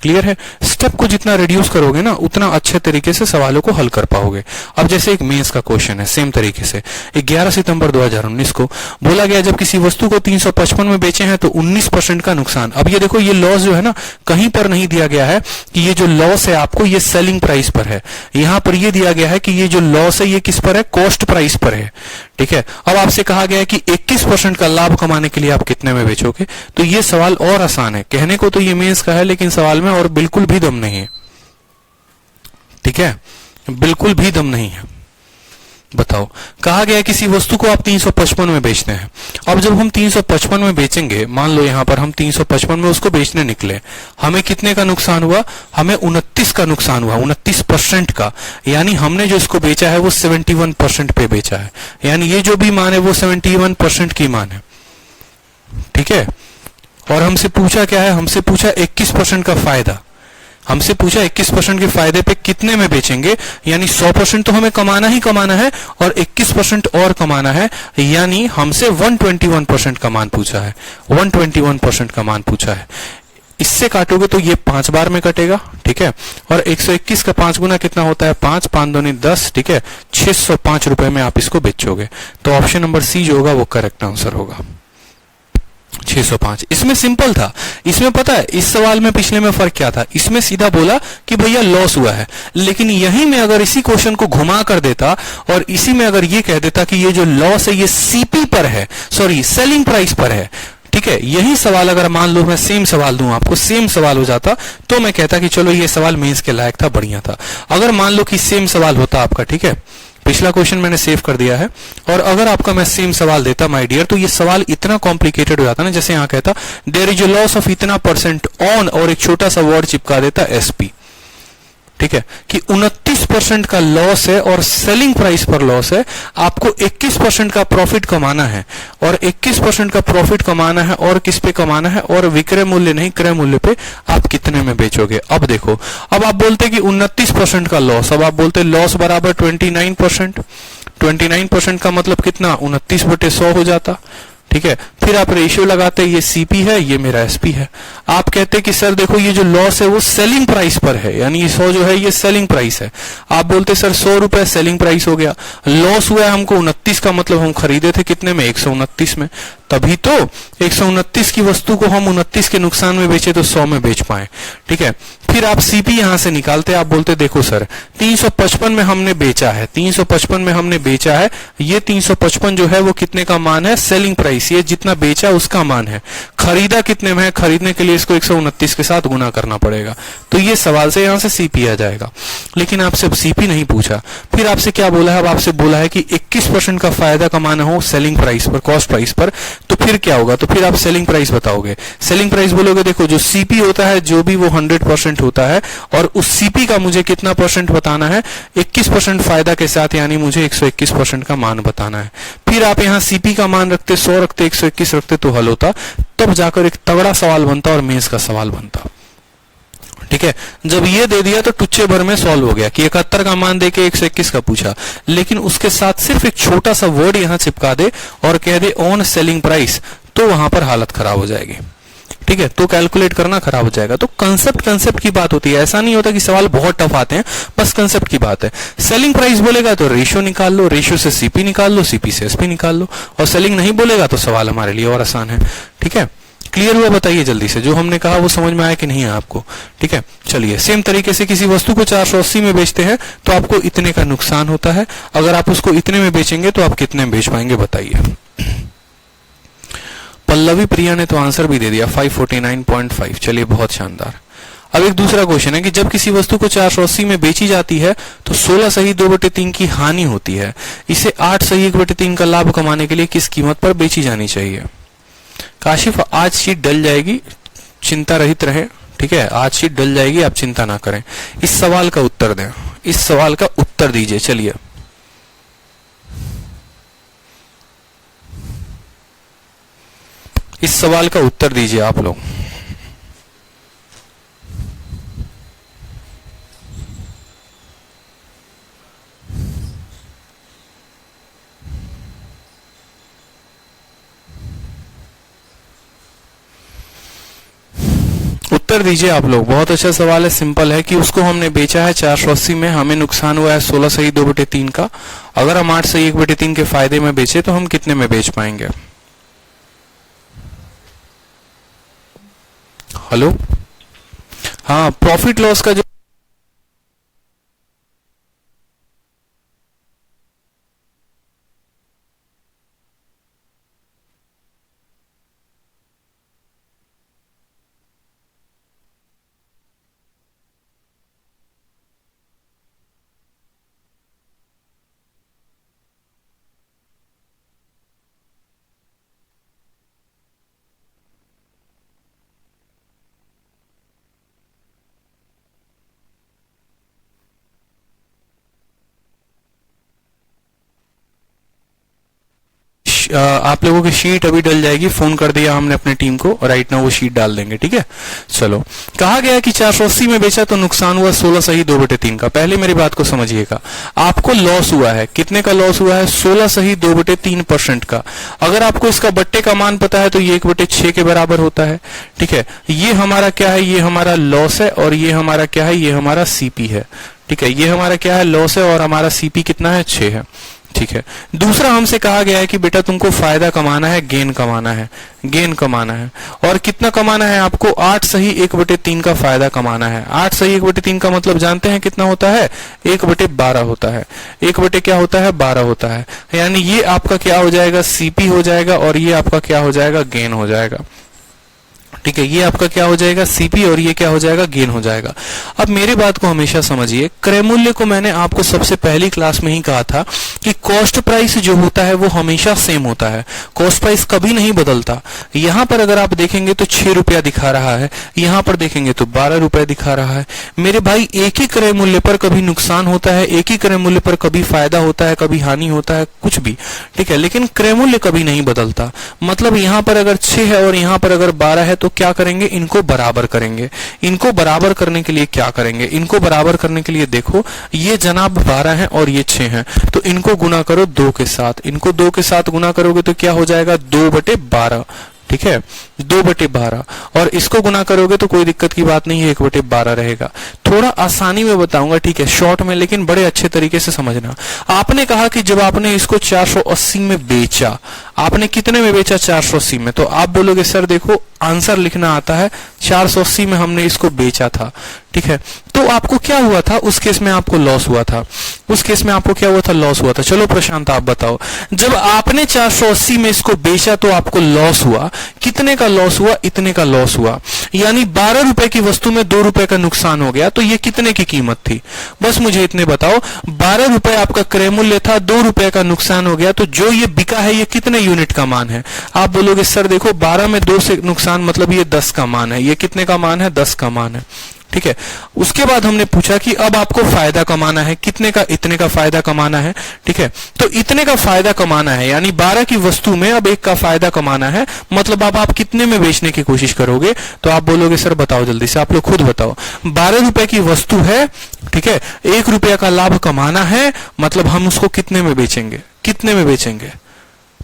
क्लियर है? स्टेप को जितना रिड्यूस करोगे ना, उतना अच्छे तरीके से सवालों को हल कर पाओगे। अब जैसे एक मेंस का क्वेश्चन है, सेम तरीके से 11 सितंबर 2019 को बोला गया, जब किसी वस्तु को 355 में बेचे हैं तो 19% का नुकसान। अब ये देखो, ये लॉस जो है ना, कहीं पर नहीं दिया गया है कि ये जो लॉस है आपको ये सेलिंग प्राइस पर है। यहां पर ये दिया गया है कि ये जो लॉस है ये किस पर है, कॉस्ट प्राइस पर है। ठीक है, अब आपसे कहा गया है कि 21% का लाभ कमाने के लिए आप कितने में बेचोगे। तो ये सवाल और आसान है, कहने को तो ये मेंस का है, लेकिन सवाल में और बिल्कुल भी दम नहीं है। ठीक है, बिल्कुल भी दम नहीं है। बताओ, कहा गया है किसी वस्तु को आप 355 में बेचते हैं। अब जब हम 355 में बेचेंगे, मान लो यहां पर हम 355 में उसको बेचने निकले, हमें कितने का नुकसान हुआ, हमें 29 का नुकसान हुआ, 29% का। यानी हमने जो इसको बेचा है वो 71% पे बेचा है, यानी ये जो भी मान है वो 71% की मान है। ठीक है, और हमसे पूछा क्या है, हमसे पूछा 21% का फायदा। हमसे पूछा 21% के फायदे पे कितने में बेचेंगे, यानी 100% तो हमें कमाना ही कमाना है और 21% और कमाना है, यानी हमसे 121% का मान पूछा है। 121% का मान पूछा है। इससे काटोगे तो ये 5 बार में कटेगा। ठीक है, और 121 का 5 गुना कितना होता है, 5, 5 दूनी 10। ठीक है, 605 रुपए में आप इसको बेचोगे। तो ऑप्शन नंबर सी जो होगा वो करेक्ट आंसर होगा, 605। इसमें सिंपल था। इसमें पता है इस सवाल में पिछले में फर्क क्या था, इसमें सीधा बोला कि भैया लॉस हुआ है, लेकिन यहीं में अगर इसी क्वेश्चन को घुमा कर देता और इसी में अगर ये कह देता कि ये जो लॉस है ये सीपी पर है, सॉरी सेलिंग प्राइस पर है। ठीक है, यही सवाल अगर मान लो मैं सेम सवाल दूं आपको, सेम सवाल हो जाता तो मैं कहता कि चलो ये सवाल मेंस के लायक था, बढ़िया था। अगर मान लो कि सेम सवाल होता आपका, ठीक है, पिछला क्वेश्चन मैंने सेव कर दिया है, और अगर आपका मैं सेम सवाल देता माय डियर, तो ये सवाल इतना कॉम्प्लिकेटेड हो जाता ना। जैसे यहां कहता there is a loss of इतना परसेंट ऑन, और एक छोटा सा वर्ड चिपका देता एसपी। ठीक है, कि 29% का लॉस है और सेलिंग प्राइस पर लॉस है, आपको 21% का प्रॉफिट कमाना है, और 21% का प्रॉफिट कमाना है और किस पे कमाना है, और विक्रय मूल्य नहीं क्रय मूल्य पे आप कितने में बेचोगे। अब देखो, अब आप बोलते कि 29% का लॉस, अब आप बोलते लॉस बराबर 29%। 29% का मतलब कितना, 29/100 हो जाता। ठीक है, फिर आप रेशियो लगाते, ये सीपी है, ये मेरा एसपी है। आप कहते कि सर देखो ये जो लॉस है वो सेलिंग प्राइस पर है, यानी ये 100 जो है ये सेलिंग प्राइस है। आप बोलते सर 100 रुपए सेलिंग प्राइस हो गया, लॉस हुआ है हमको 29 का, मतलब हम खरीदे थे कितने में, 129 में, तभी तो 129 की वस्तु को हम 29 के नुकसान में बेचे तो 100 में बेच पाए। ठीक है, फिर आप सीपी यहां से निकालते, आप बोलते देखो सर 355 में हमने बेचा है, 355 में हमने बेचा है, ये 355 जो है वो कितने का मान है, सेलिंग प्राइस, ये जितना बेचा उसका मान है। खरीदा कितने में है, खरीदने के लिए इसको 129 के साथ गुना करना पड़ेगा। तो ये सवाल से यहां से सीपी आ जाएगा, लेकिन आपसे सीपी नहीं पूछा। फिर आपसे क्या बोला है, अब आपसे बोला है कि 21% का फायदा कमाना हो सेलिंग प्राइस पर, कॉस्ट प्राइस पर, तो फिर क्या होगा, तो फिर आप सेलिंग प्राइस बताओगे। सेलिंग प्राइस बोलोगे, देखो जो सीपी होता है जो भी वो 100% होता है, और उस सीपी का मुझे कितना परसेंट बताना है, 21% फायदा के साथ, यानी मुझे 121% का मान बताना है। फिर आप यहाँ सीपी का मान रखते, 100 रखते, 121 रखते तो हल होता, तब जाकर एक तगड़ा सवाल बनता और मेंस का सवाल बनता। ठीक है, जब ये दे दिया तो टुच्चे भर में सॉल्व हो गया कि 71 का मान देके 121 का पूछा, लेकिन उसके साथ सिर्फ एक छोटा सा वर्ड यहां चिपका दे और कह दे ऑन सेलिंग प्राइस, तो वहां पर हालत खराब हो जाएगी। ठीक है, तो कैलकुलेट करना खराब हो जाएगा। तो कंसेप्ट की बात होती है, ऐसा नहीं होता कि सवाल बहुत टफ आते हैं, बस कंसेप्ट की बात है। सेलिंग प्राइस बोलेगा तो रेशियो निकाल लो, रेशियो से सीपी निकाल लो, सीपी से एसपी निकाल लो, और सेलिंग नहीं बोलेगा तो सवाल हमारे लिए और आसान है। ठीक है, क्लियर हुआ, बताइए जल्दी से, जो हमने कहा वो समझ में आया कि नहीं है आपको। ठीक है, चलिए सेम तरीके से किसी वस्तु को 480 में बेचते हैं तो आपको इतने का नुकसान होता है, अगर आप उसको इतने में बेचेंगे तो आप कितने में बेच पाएंगे, बताइए। पल्लवी प्रिया ने तो आंसर भी दे दिया 549.5। चलिए बहुत शानदार। अब एक दूसरा क्वेश्चन है कि जब किसी वस्तु को 480 में बेची जाती है तो 16 सही 2/3 की हानि होती है, इसे 8 सही 1/3 का लाभ कमाने के लिए किस कीमत पर बेची जानी चाहिए। काशिफ आज शीट डल जाएगी, चिंता रहित रहे। ठीक है, आज शीट डल जाएगी, आप चिंता ना करें। इस सवाल का उत्तर दें, इस सवाल का उत्तर दीजिए। चलिए, इस सवाल का उत्तर दीजिए आप लोग। उत्तर दीजिए आप लोग। बहुत अच्छा सवाल है, सिंपल है कि उसको हमने बेचा है 480 में, हमें नुकसान हुआ है 16 सही 2/3 का। अगर हम 8 सही 1/3 के फायदे में बेचे तो हम कितने में बेच पाएंगे? हेलो, हाँ, प्रॉफिट लॉस का जो आप लोगों की शीट अभी डल जाएगी, फोन कर दिया हमने अपने टीम को, राइट नाउ वो शीट डाल देंगे, ठीक है। चलो, कहा गया कि 480 में बेचा तो नुकसान हुआ 16 सही 2/3 का। पहले मेरी बात को समझिएगा, आपको लॉस हुआ है, कितने का लॉस हुआ है? 16 सही 2/3% का। अगर आपको इसका बट्टे का मान पता है तो ये 1/6 के बराबर होता है, ठीक है। ये हमारा क्या है? ये हमारा लॉस है, और ये हमारा क्या है? ये हमारा सीपी है, ठीक है। ये हमारा क्या है? लॉस है, और हमारा सीपी कितना है? 6 है, ठीक है। दूसरा हमसे कहा गया है कि बेटा तुमको फायदा कमाना है, गेन कमाना है, गेन कमाना है। और कितना कमाना है आपको? 8 सही 1/3 का फायदा कमाना है। 8 सही 1/3 का मतलब जानते हैं कितना होता है? 1/12 होता है। 1 क्या होता है? 12 होता है। यानी ये आपका क्या हो जाएगा? सीपी हो जाएगा, और ये आपका क्या हो जाएगा? गेन हो जाएगा, ठीक है। ये आपका क्या हो जाएगा? सीपी, और ये क्या हो जाएगा? गेन हो जाएगा। अब मेरी बात को हमेशा समझिए, क्रय मूल्य को मैंने आपको सबसे पहली क्लास में ही कहा था कि कॉस्ट प्राइस जो होता है वो हमेशा सेम होता है, कॉस्ट प्राइस कभी नहीं बदलता। यहां पर अगर आप देखेंगे तो 6 रुपया दिखा रहा है, यहां पर देखेंगे तो 12 रुपया दिखा रहा है। मेरे भाई, एक ही क्रय मूल्य पर कभी नुकसान होता है, एक ही क्रय मूल्य पर कभी फायदा होता है, कभी हानि होता है, कुछ भी, ठीक है। लेकिन क्रय मूल्य कभी नहीं बदलता। मतलब यहां पर अगर 6 है और यहां पर अगर 12 है तो क्या करेंगे? इनको बराबर करेंगे। इनको बराबर करने के लिए क्या करेंगे? इनको बराबर करने के लिए देखो, ये जनाब 12 है और ये 6 है, तो इनको गुना करो 2 के साथ। इनको 2 के साथ गुना करोगे तो क्या हो जाएगा? 2/12, ठीक है, 2/12। और इसको गुना करोगे तो कोई दिक्कत की बात नहीं है, 1/12 रहेगा। थोड़ा आसानी में बताऊंगा, ठीक है, शॉर्ट में, लेकिन बड़े अच्छे तरीके से समझना। आपने कहा कि जब आपने इसको 480 में बेचा, आपने कितने में बेचा? 480 में। तो आप बोलोगे सर देखो, आंसर लिखना आता है, 480 में हमने इसको बेचा था, ठीक है। तो आपको क्या हुआ था? उस केस में आपको लॉस हुआ था, उस केस में आपको क्या हुआ था? लॉस हुआ था। चलो प्रशांत आप बताओ, जब आपने 480 में इसको बेचा तो आपको लॉस हुआ, कितने का लॉस हुआ? इतने का लॉस हुआ। यानी 12 रुपए की वस्तु में 2 रुपए का नुकसान हो गया, तो ये कितने की कीमत थी? बस मुझे इतने बताओ, 12 रुपए आपका क्रय मूल्य था, 2 रुपए का नुकसान हो गया, तो जो ये बिका है ये कितने यूनिट का मान है? आप बोलोगे सर देखो, 12 में 2 से नुकसान मतलब ये 10 का मान है। ये कितने का मान है? 10 का मान है, ठीक है। उसके बाद हमने पूछा कि अब आपको फायदा कमाना है, कितने का? इतने का फायदा कमाना है, ठीक है। तो इतने का फायदा कमाना है, यानी 12 की वस्तु में अब 1 का फायदा कमाना है, मतलब अब आप कितने में बेचने की कोशिश करोगे? तो आप बोलोगे सर बताओ जल्दी से, आप लोग खुद बताओ। 12 रुपए की वस्तु है, ठीक है, 1 रुपया का लाभ कमाना है, मतलब हम उसको कितने में बेचेंगे? कितने में बेचेंगे?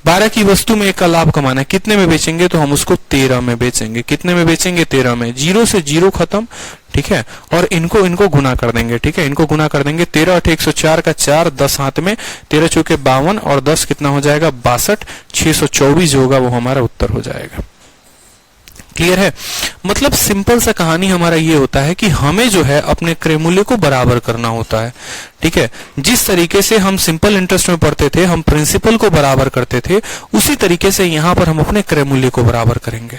12 की वस्तु में 1 का लाभ कमाना है, कितने में बेचेंगे? तो हम उसको 13 में बेचेंगे। कितने में बेचेंगे? 13 में। 0 से 0 खत्म, ठीक है। और इनको गुना कर देंगे, ठीक है, इनको गुना कर देंगे। 13 8 104 का 4, 10 हाथ में, 13 चौके 52 और 10 कितना हो जाएगा? 62। 624 जो होगा वो हमारा उत्तर हो जाएगा। क्लियर है? मतलब सिंपल सा कहानी हमारा ये होता है कि हमें जो है अपने क्रय मूल्य को बराबर करना होता है, ठीक है। जिस तरीके से हम सिंपल इंटरेस्ट में पढ़ते थे, हम प्रिंसिपल को बराबर करते थे, उसी तरीके से यहां पर हम अपने क्रय मूल्य को बराबर करेंगे।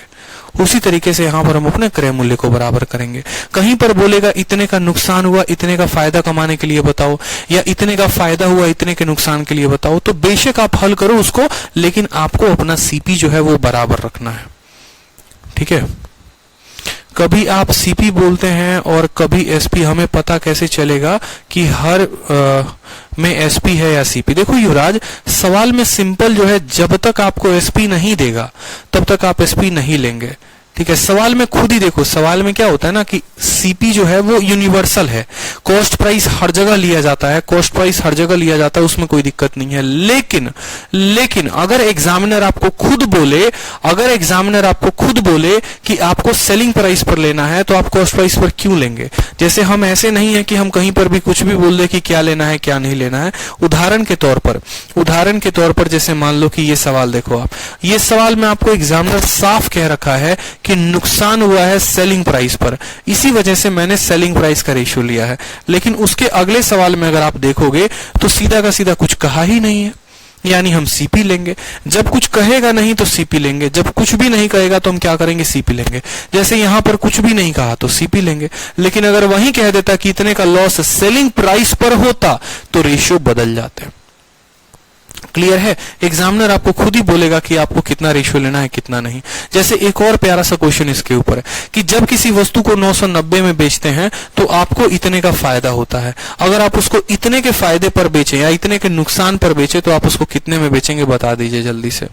उसी तरीके से यहां पर हम अपने क्रय मूल्य को बराबर करेंगे। कहीं पर बोलेगा इतने का नुकसान हुआ, इतने का फायदा कमाने के लिए बताओ, या इतने का फायदा हुआ, इतने के नुकसान के लिए बताओ, तो बेशक आप हल करो उसको, लेकिन आपको अपना सीपी जो है वो बराबर रखना है, ठीक है। कभी आप सीपी बोलते हैं और कभी एसपी, हमें पता कैसे चलेगा कि हर में एसपी है या सीपी? देखो युवराज, सवाल में सिंपल जो है, जब तक आपको एसपी नहीं देगा तब तक आप एसपी नहीं लेंगे, ठीक है। सवाल में खुद ही देखो, सवाल में क्या होता है ना कि सीपी जो है वो यूनिवर्सल है, कॉस्ट प्राइस हर जगह लिया जाता है, कॉस्ट प्राइस हर जगह लिया जाता है, उसमें कोई दिक्कत नहीं है। लेकिन अगर एग्जामिनर आपको खुद बोले, अगर एग्जामिनर आपको खुद बोले कि आपको सेलिंग प्राइस पर लेना है, तो आप कॉस्ट प्राइस पर क्यों लेंगे? जैसे हम ऐसे नहीं है कि हम कहीं पर भी कुछ भी बोल दे कि क्या लेना है क्या नहीं लेना है। उदाहरण के तौर पर जैसे मान लो कि ये सवाल देखो आप, ये सवाल में आपको एग्जामिनर साफ कह रखा है कि नुकसान हुआ है सेलिंग प्राइस पर, इसी वजह से मैंने सेलिंग प्राइस का रेशियो लिया है। लेकिन उसके अगले सवाल में अगर आप देखोगे तो सीधा का सीधा कुछ कहा ही नहीं है, यानी हम सीपी लेंगे। जब कुछ कहेगा नहीं तो सीपी लेंगे, जब कुछ भी नहीं कहेगा तो हम क्या करेंगे? सीपी लेंगे। जैसे यहां पर कुछ भी नहीं कहा तो सीपी लेंगे, लेकिन अगर वहीं कह देता कि इतने का लॉस सेलिंग प्राइस पर होता तो रेशियो बदल जाते हैं। क्लियर है? एग्जामिनर आपको खुद ही बोलेगा कि आपको कितना रेशियो लेना है कितना नहीं। जैसे एक और प्यारा सा क्वेश्चन इसके ऊपर है कि जब किसी वस्तु को 990 में बेचते हैं तो आपको इतने का फायदा होता है। अगर आप उसको इतने के फायदे पर बेचें या इतने के नुकसान पर बेचें तो आप उसको कितने में बेचेंगे? बता दीजिए जल्दी से।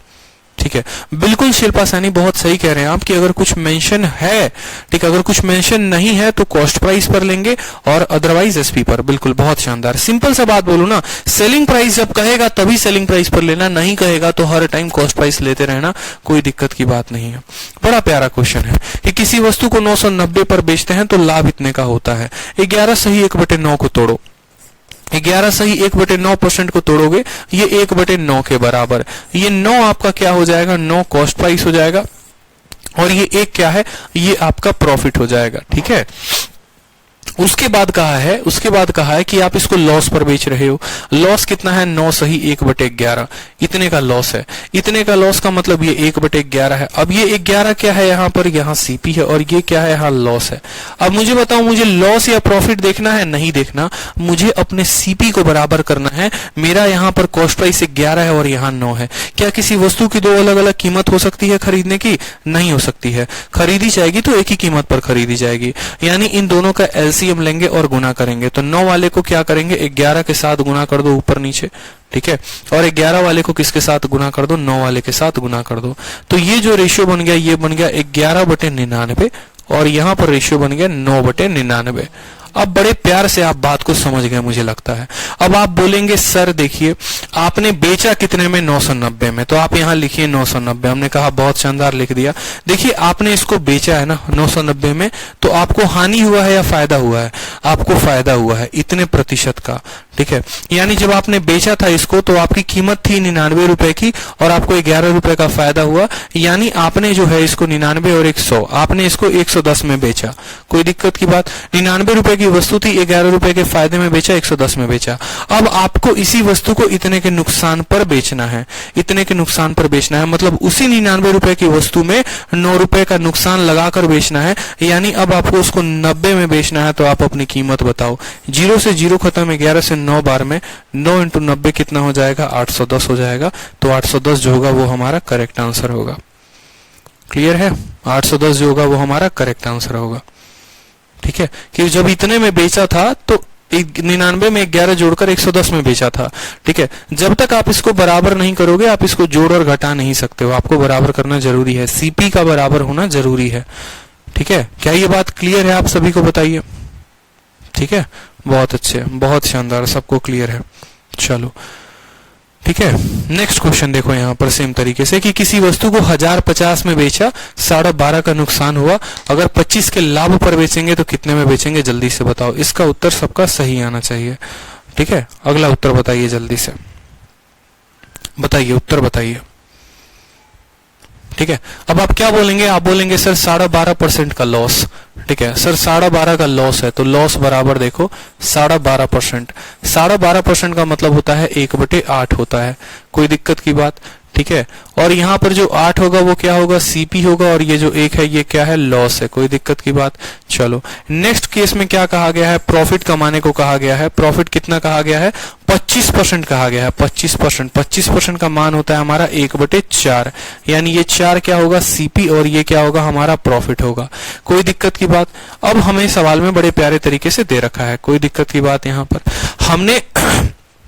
ठीक है, बिल्कुल शिल्पा सैनी, बहुत सही कह रहे हैं आप कि अगर कुछ मेंशन है, ठीक, अगर कुछ मेंशन नहीं है तो कॉस्ट प्राइस पर लेंगे और अदरवाइज एसपी पर। बिल्कुल, बहुत शानदार। सिंपल सा बात बोलूं ना, सेलिंग प्राइस जब कहेगा तभी सेलिंग प्राइस पर लेना, नहीं कहेगा तो हर टाइम कॉस्ट प्राइस लेते रहना, कोई दिक्कत की बात नहीं है। बड़ा प्यारा क्वेश्चन है कि किसी वस्तु को 990 पर बेचते हैं तो लाभ इतने का होता है। 11 सही 1/9 को तोड़ो, 11 सही 1/9% को तोड़ोगे, ये 1/9 के बराबर। ये 9 आपका क्या हो जाएगा? 9 कॉस्ट प्राइस हो जाएगा और ये 1 क्या है? ये आपका प्रॉफिट हो जाएगा। ठीक है, उसके बाद कहा है कि आप इसको लॉस पर बेच रहे हो। लॉस कितना है? 9 सही 1/11, इतने का लॉस है। इतने का लॉस का मतलब ये 1/11 है। अब ये 11 क्या है? यहाँ पर, यहाँ सीपी है और ये क्या है? यहाँ लॉस है। अब मुझे बताओ, मुझे लॉस या प्रॉफिट देखना है? नहीं देखना, मुझे अपने सीपी को बराबर करना है। मेरा यहाँ पर कॉस्ट प्राइस 11 है और यहाँ 9 है। क्या किसी वस्तु की 2 अलग अलग कीमत हो सकती है खरीदने की? नहीं हो सकती है। खरीदी जाएगी तो एक ही कीमत पर खरीदी जाएगी, यानी इन दोनों का एलसीएम लेंगे और गुना करेंगे। तो 9 वाले को क्या करेंगे? 11 के साथ गुना कर दो ऊपर नीचे, ठीक है, और 11 वाले को किसके साथ गुना कर दो? 9 वाले के साथ गुना कर दो। तो ये जो रेशियो बन गया, ये बन गया 11/99 और यहां पर रेशियो बन गया 9/99। अब बड़े प्यार से आप बात को समझ गए मुझे लगता है। अब आप बोलेंगे सर देखिए आपने बेचा कितने में? 990 में। तो आप यहाँ लिखिए 990। हमने कहा बहुत शानदार, लिख दिया। देखिए आपने इसको बेचा है ना 990 में, तो आपको हानि हुआ है या फायदा हुआ है? आपको फायदा हुआ है, इतने प्रतिशत का। ठीक है, यानी जब आपने बेचा था इसको तो आपकी कीमत थी 99 रुपए की और आपको 11 रुपए का फायदा हुआ, यानी आपने जो है इसको 99 और 100, आपने इसको 110 में बेचा। कोई दिक्कत की बात? 99 रुपए की वस्तु थी, 11 रुपए के फायदे में बेचा, 110 में बेचा। अब आपको इसी वस्तु को इतने के नुकसान पर बेचना है, इतने के नुकसान पर बेचना है, मतलब उसी 99 रुपए की वस्तु में 9 रुपए का नुकसान लगाकर बेचना है, यानी अब आपको उसको 90 में बेचना है। तो आप अपनी कीमत बताओ। 0 से 0 खत्म, 11 से 9 बार में 9 × 90 कितना हो जाएगा? 810 हो जाएगा। तो 810 जो होगा वो हमारा करेक्ट आंसर होगा। क्लियर है? 810 जो होगा वो हमारा करेक्ट आंसर होगा। ठीक है, कि जब इतने में बेचा था तो 99 में 11 जोड़कर 110 में बेचा था। ठीक है, जब तक आप इसको बराबर नहीं करोगे आप इसको जोड़ और घटा नहीं सकते हो, आपको बराबर करना जरूरी है। सीपी का बराबर होना जरूरी है। ठीक है, क्या ये बात क्लियर है? आप सभी को बताइए। ठीक है, बहुत अच्छे, बहुत शानदार, सबको क्लियर है। चलो ठीक है, नेक्स्ट क्वेश्चन देखो यहाँ पर सेम तरीके से कि किसी वस्तु को 1050 में बेचा, 12.5 का नुकसान हुआ, अगर 25 के लाभ पर बेचेंगे तो कितने में बेचेंगे? जल्दी से बताओ। इसका उत्तर सबका सही आना चाहिए। ठीक है, अगला उत्तर बताइए जल्दी से, बताइए उत्तर बताइए। ठीक है, अब आप क्या बोलेंगे? आप बोलेंगे सर 12.5% का लॉस। ठीक है सर, 12.5 का लॉस है तो लॉस बराबर देखो 12.5%। 12.5% का मतलब होता है 1/8 होता है। कोई दिक्कत की बात? ठीक है। और यहाँ पर जो 8 होगा वो क्या होगा, सीपी होगा, और ये जो 1 है ये क्या है, लॉस है। कोई दिक्कत की बात। चलो नेक्स्ट केस में क्या कहा गया है, प्रॉफिट कमाने को कहा गया है। प्रॉफिट कितना कहा गया है, 25% कहा गया है। 25%, 25% का मान होता है हमारा 1/4, यानी ये 4 क्या होगा, सीपी, और ये क्या होगा, हमारा प्रॉफिट होगा। कोई दिक्कत की बात। अब हमें सवाल में बड़े प्यारे तरीके से दे रखा है, कोई दिक्कत की बात यहाँ पर हमने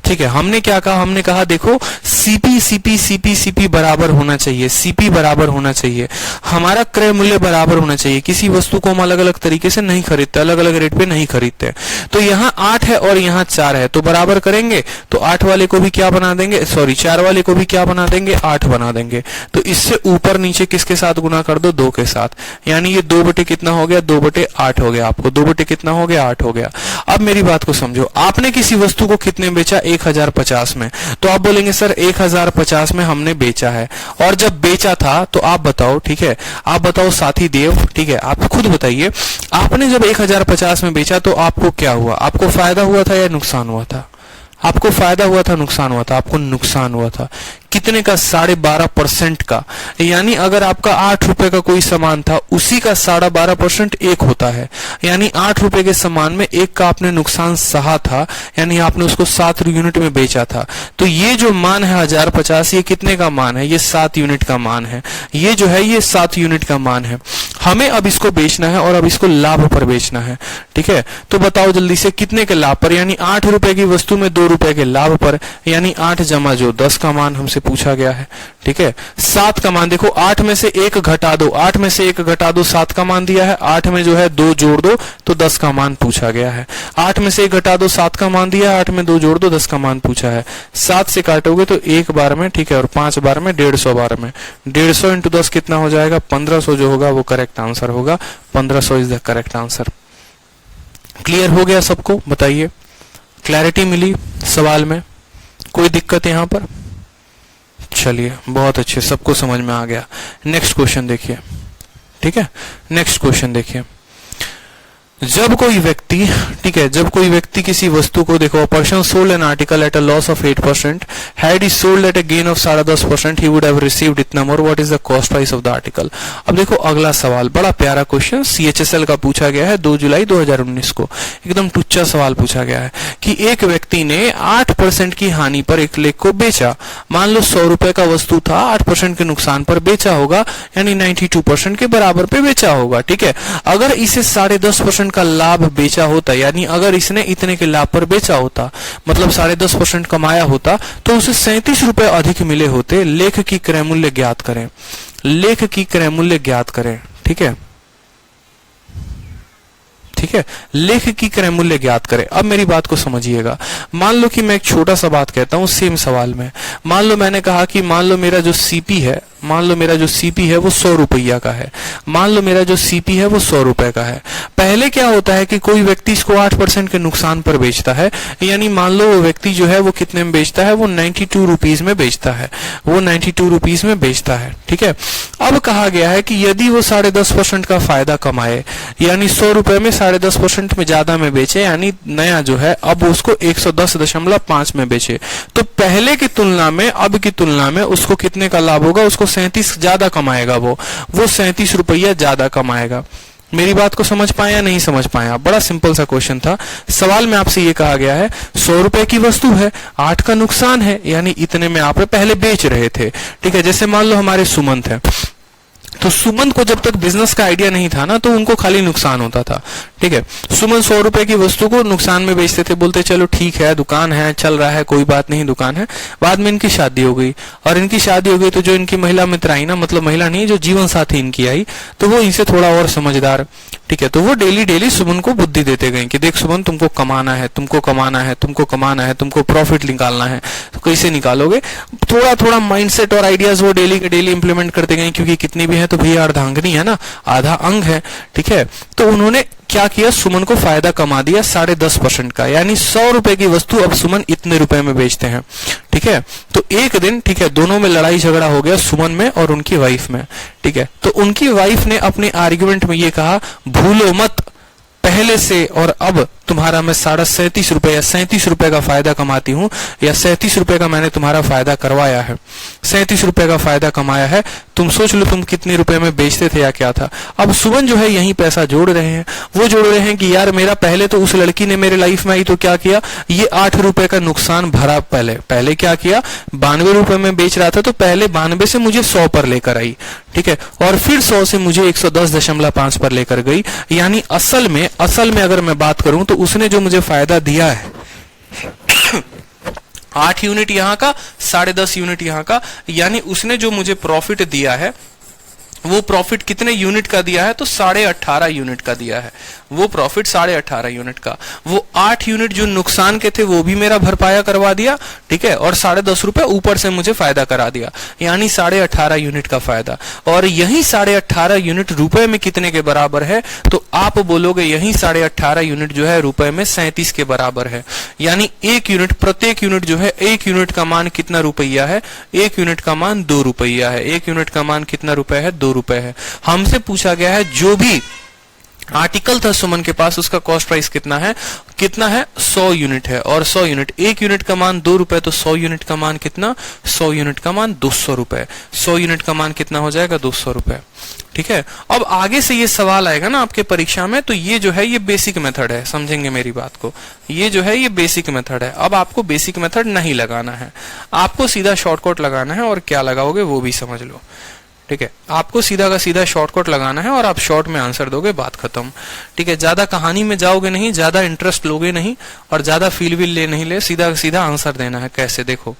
ठीक है, हमने क्या कहा, हमने कहा देखो सीपी सीपी सीपी सीपी बराबर होना चाहिए, सीपी बराबर होना चाहिए, हमारा क्रय मूल्य बराबर होना चाहिए। किसी वस्तु को हम अलग अलग तरीके से नहीं खरीदते, अलग अलग रेट पे नहीं खरीदते। तो यहाँ 8 है और यहाँ 4 है, तो बराबर करेंगे तो 8 वाले को भी क्या बना देंगे, सॉरी 4 वाले को भी क्या बना देंगे, 8 बना देंगे। तो इससे ऊपर नीचे किसके साथ गुना कर दो, 2 के साथ, यानी ये 2 बटे कितना हो गया, 2/8 हो गया। आपको 2 बटे कितना हो गया, 8 हो गया। अब मेरी बात को समझो, आपने किसी वस्तु को कितने बेचा, 1050 में, तो आप बोलेंगे सर 1050 में हमने बेचा है, और जब बेचा था तो आप बताओ, ठीक है, आप बताओ साथी देव, ठीक है, आप खुद बताइए, आपने जब 1050 में बेचा तो आपको क्या हुआ, आपको फायदा हुआ था या नुकसान हुआ था, आपको फायदा हुआ था, नुकसान हुआ था, आपको नुकसान हुआ था। कितने का, 12.5% का, यानी अगर आपका 8 रुपए का कोई सामान था, उसी का 12.5% 1 होता है, यानी 8 रुपए के सामान में 1 का आपने नुकसान सहा था, यानी आपने उसको 7 यूनिट में बेचा था। तो ये जो मान है 1050, ये कितने का मान है, ये 7 यूनिट का मान है, ये जो है ये 7 यूनिट का मान है। हमें अब इसको बेचना है और अब इसको लाभ पर बेचना है, ठीक है। तो बताओ जल्दी से कितने के लाभ पर, यानी 8 रुपए की वस्तु में 2 रुपए के लाभ पर, यानी 8 जमा जो 10 का मान हमसे पूछा गया है, ठीक है। 7 का मान देखो, 8 में से 1 घटा दो, 8 में से 1 घटा दो, 7 का मान दिया है, 8 में जो है 2 जोड़ दो तो 10 का मान पूछा गया है। 8 में से 1 घटा दो, 7 का मान दिया है, 8 में 2 जोड़ दो, 10 का मान पूछा है। 7 से काटोगे तो 1 बार में, ठीक है, और 5 बार में 150 बार में, 150 इंटू 10 कितना हो जाएगा, 1500 जो होगा वो करेक्ट आंसर होगा। 1500 is the correct answer. Clear हो गया सबको, बताइए, क्लैरिटी मिली सवाल में, कोई दिक्कत यहाँ पर? चलिए बहुत अच्छे, सबको समझ में आ गया। नेक्स्ट क्वेश्चन देखिए, ठीक है, नेक्स्ट क्वेश्चन देखिए। जब कोई व्यक्ति, ठीक है, जब कोई व्यक्ति किसी वस्तु को, देखो, person sold an article at a loss of 8%, had he sold at a gain of 10.5%, he would have received इतना more, what is the cost price of the article. अब देखो अगला सवाल, बड़ा प्यारा क्वेश्चन, CHSL का पूछा गया है 2 जुलाई 2019 को, एकदम टुच्चा सवाल पूछा गया है कि एक व्यक्ति ने 8% की हानि पर एक लेख को बेचा। मान लो 100 रुपए का वस्तु था, 8% के नुकसान पर बेचा होगा, यानी 92% के बराबर पे बेचा होगा, ठीक है। अगर इसे 10.5% का लाभ बेचा होता, यानी अगर इसने इतने के लाभ पर बेचा होता, मतलब 10.5% कमाया होता, तो उसे 37 रुपए अधिक मिले होते। लेख की क्रय मूल्य ज्ञात करें, लेख की क्रय मूल्य ज्ञात करें, ठीक है, ठीक है, लेख की क्रय मूल्य ज्ञात करें। अब मेरी बात को समझिएगा, मान लो कि मैं एक छोटा सा बात कहता हूं सेम सवाल में। मान लो मैंने कहा कि मान लो मेरा जो सीपी है, मान लो मेरा जो सीपी है वो 100 रुपया का है, मान लो मेरा जो सीपी है वो 100 रुपए का है। पहले क्या होता है कि कोई व्यक्ति इसको 8% के नुकसान पर बेचता है, यानी मान लो वो व्यक्ति जो है वो कितने में बेचता है, वो 92 रुपीज में बेचता है, वो 92 रुपीज में बेचता है, ठीक है। अब कहा गया है कि यदि वो 10.5% का फायदा कमाए, यानी 100 रुपए में 10.5% में ज्यादा में बेचे, यानी नया जो है अब उसको 110.5 में बेचे, तो पहले की तुलना में अब की तुलना में उसको कितने का लाभ होगा, उसको 37 ज्यादा कमाएगा, वो 37 रुपया ज्यादा कमाएगा। मेरी बात को समझ पाए या नहीं समझ पाए आप? बड़ा सिंपल सा क्वेश्चन था। सवाल में आपसे ये कहा गया है 100 रुपए की वस्तु है, 8 का नुकसान है, यानी इतने में आप पहले बेच रहे थे, ठीक है। जैसे मान लो हमारे सुमंत है, तो सुमंत को जब तक बिजनेस का आइडिया नहीं था ना, तो उनको खाली नुकसान होता था, ठीक है। सुमंत 100 रुपए की वस्तु को नुकसान में बेचते थे, बोलते चलो ठीक है, दुकान है, चल रहा है, कोई बात नहीं, दुकान है। बाद में इनकी शादी हो गई, और इनकी शादी हो गई तो जो इनकी महिला मित्र आई ना, मतलब महिला नहीं, जो जीवन साथी इनकी आई, तो वो इनसे थोड़ा और समझदार, ठीक है। तो वो डेली डेली सुमन को बुद्धि देते गए कि देख सुमन, तुमको कमाना है, तुमको कमाना है, तुमको कमाना है, तुमको प्रॉफिट निकालना है, तो कैसे निकालोगे? थोड़ा थोड़ा माइंडसेट और आइडियाज वो डेली के डेली इंप्लीमेंट करते गए, क्योंकि कितनी भी है तो भैया अर्धांगिनी है ना, आधा अंग है, ठीक है। तो उन्होंने क्या किया, सुमन को फायदा कमा दिया 10.5% का, यानी 100 रुपए की वस्तु अब सुमन इतने रुपए में बेचते हैं, ठीक है। तो एक दिन, ठीक है, दोनों में लड़ाई झगड़ा हो गया, सुमन में और उनकी वाइफ में, ठीक है। तो उनकी वाइफ ने अपने आर्गुमेंट में ये कहा, भूलो मत, पहले से और अब तुम्हारा मैं 37.5 या 37 रुपए का फायदा कमाती हूँ, या 37 रुपए का मैंने तुम्हारा फायदा करवाया है, 37 रुपए का फायदा कमाया है, तुम सोच लो तुम कितने रुपए में बेचते थे या क्या था। अब सुमन जो है यही पैसा जोड़ रहे हैं, वो जोड़ रहे हैं कि यार मेरा पहले तो उस लड़की ने मेरे लाइफ में आई तो क्या किया, ये 8 रुपए का नुकसान भरा। पहले क्या किया, 92 रुपए में बेच रहा था तो पहले 92 से मुझे 100 पर लेकर आई, ठीक है, और फिर 100 से मुझे 110.5 पर लेकर गई। यानी असल में अगर मैं बात करूं तो उसने जो मुझे फायदा दिया है 8 यूनिट यहां का, 10.5 यूनिट यहां का, यानी उसने जो मुझे प्रॉफिट दिया है वो प्रॉफिट कितने यूनिट का दिया है, तो 18.5 यूनिट का दिया है। वो प्रॉफिट 18.5 यूनिट का, वो 8 यूनिट जो नुकसान के थे वो भी मेरा भरपाया करवा दिया, ठीक है, और 10.5 रुपए ऊपर से मुझे फायदा करा दिया, यानी 18.5 यूनिट का फायदा। और यही 18.5 यूनिट रुपए में कितने के बराबर है, तो आप बोलोगे यही 18.5 यूनिट जो है रुपए में 37 के बराबर है। यानी एक यूनिट, प्रत्येक यूनिट जो है, एक यूनिट का मान कितना रुपया है, एक यूनिट का मान 2 रुपया है। एक यूनिट का मान कितना रुपए है, 2 रुपए है। हमसे पूछा गया है जो भी आर्टिकल था सुमन के पास उसका कॉस्ट प्राइस कितना है, 100 यूनिट है, और 100 यूनिट, एक यूनिट का मान 2 रुपए, तो 100 यूनिट का मान कितना, 100 यूनिट का मान 200 रुपए, 100 यूनिट का मान कितना हो जाएगा, 200 रुपए, ठीक है। अब आगे से ये सवाल आएगा ना आपके परीक्षा में, तो ये जो है ये बेसिक मेथड है, समझेंगे मेरी बात को, ये जो है ये बेसिक मेथड है। अब आपको बेसिक मेथड नहीं लगाना है, आपको सीधा शॉर्टकट लगाना है, और क्या लगाओगे वो भी समझ लो, ठीक है। आपको सीधा का सीधा शॉर्टकट लगाना है और आप शॉर्ट में आंसर दोगे, बात खत्म, ठीक है। ज्यादा कहानी में जाओगे नहीं, ज्यादा इंटरेस्ट लोगे नहीं, और ज्यादा फील विल ले नहीं ले, सीधा सीधा आंसर देना है। कैसे, देखो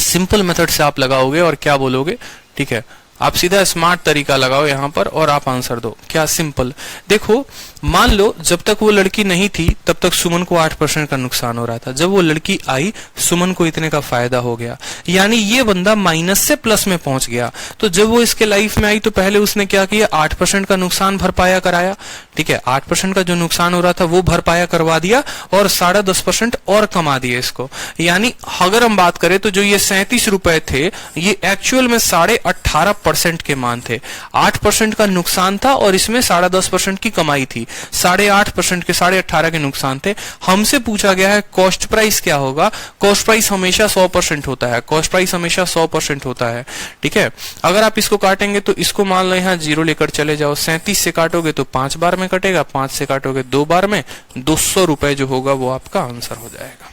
सिंपल मेथड से आप लगाओगे और क्या बोलोगे, ठीक है, आप सीधा स्मार्ट तरीका लगाओ यहां पर और आप आंसर दो। क्या सिंपल, देखो मान लो जब तक वो लड़की नहीं थी तब तक सुमन को 8% का नुकसान हो रहा था, जब वो लड़की आई सुमन को इतने का फायदा हो गया, यानी ये बंदा माइनस से प्लस में पहुंच गया। तो जब वो इसके लाइफ में आई तो पहले उसने क्या किया, 8% का नुकसान भरपाया कराया, ठीक है, 8% का जो नुकसान हो रहा था वो भरपाया करवा दिया और 10.5% और कमा दिए इसको। यानी अगर हम बात करें तो जो ये 37 रुपए थे ये एक्चुअल में 18.5% के मान थे, 8% का नुकसान था और इसमें 10.5% की कमाई थी, 8.5% के 18.5 के नुकसान थे। हमसे पूछा गया है कॉस्ट प्राइस क्या होगा, कॉस्ट प्राइस हमेशा 100% होता है, कॉस्ट प्राइस हमेशा 100% होता है, ठीक है। अगर आप इसको काटेंगे तो इसको मान लो यहाँ 0 लेकर चले जाओ, 37 से काटोगे तो 5 बार में कटेगा, 5 से काटोगे 2 बार में, 200 रुपए जो होगा वो आपका आंसर हो जाएगा,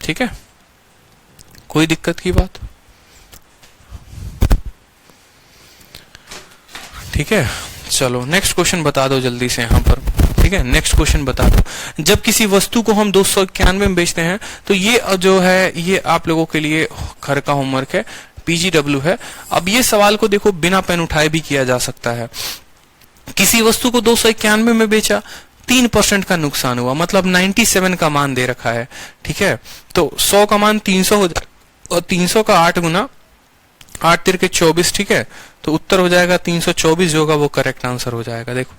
ठीक है। कोई दिक्कत की बात, ठीक है। चलो नेक्स्ट क्वेश्चन बता दो जल्दी से यहाँ पर, ठीक है, नेक्स्ट क्वेश्चन बता दो। जब किसी वस्तु को हम 291 में बेचते हैं तो ये जो है ये आप लोगों के लिए घर का होमवर्क है, PGW है। अब ये सवाल को देखो बिना पेन उठाए भी किया जा सकता है। किसी वस्तु को 291 में बेचा, 3% का नुकसान हुआ, मतलब 97 का मान दे रखा है, ठीक है। तो 100 का मान 300 हो जाए और 300 का 8 गुना 8 तिरके 24, ठीक है, तो उत्तर हो जाएगा 324 जो होगा वो करेक्ट आंसर हो जाएगा। देखो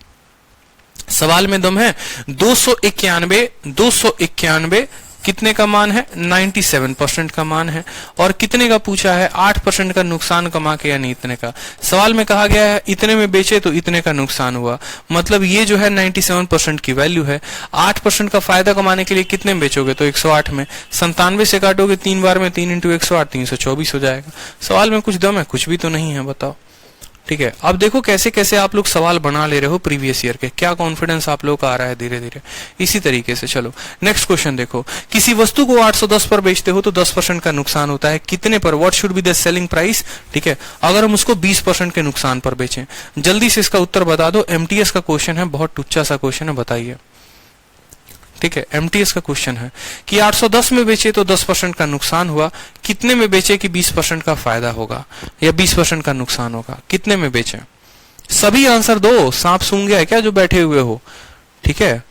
सवाल में दम है, 291 कितने का मान है, 97% का मान है, और कितने का पूछा है, 8% का नुकसान कमा के, यानी इतने का। सवाल में कहा गया है इतने में बेचे तो इतने का नुकसान हुआ, मतलब ये जो है 97% की वैल्यू है। 8% का फायदा कमाने के लिए कितने में बेचोगे, तो 108 में, 97 से काटोगे 3 बार में, 3 × 108 324 हो जाएगा। सवाल में कुछ दम है, कुछ भी तो नहीं है, बताओ, ठीक है। अब देखो कैसे कैसे आप लोग सवाल बना ले रहे हो प्रीवियस ईयर के, क्या कॉन्फिडेंस आप लोग का आ रहा है धीरे धीरे इसी तरीके से। चलो नेक्स्ट क्वेश्चन देखो, किसी वस्तु को 810 पर बेचते हो तो 10% का नुकसान होता है, कितने पर, what should be the selling price, ठीक है। अगर हम उसको 20% के नुकसान पर बेचें, जल्दी से इसका उत्तर बता दो। MTS का क्वेश्चन है, बहुत टुच्चा सा क्वेश्चन है, बताइए, ठीक है। MTS का क्वेश्चन है कि 810 में बेचे तो 10% का नुकसान हुआ, कितने में बेचे कि 20% का फायदा होगा या 20% का नुकसान होगा, कितने में बेचे। सभी आंसर दो, सांप सूंघ गया है क्या जो बैठे हुए हो, ठीक है।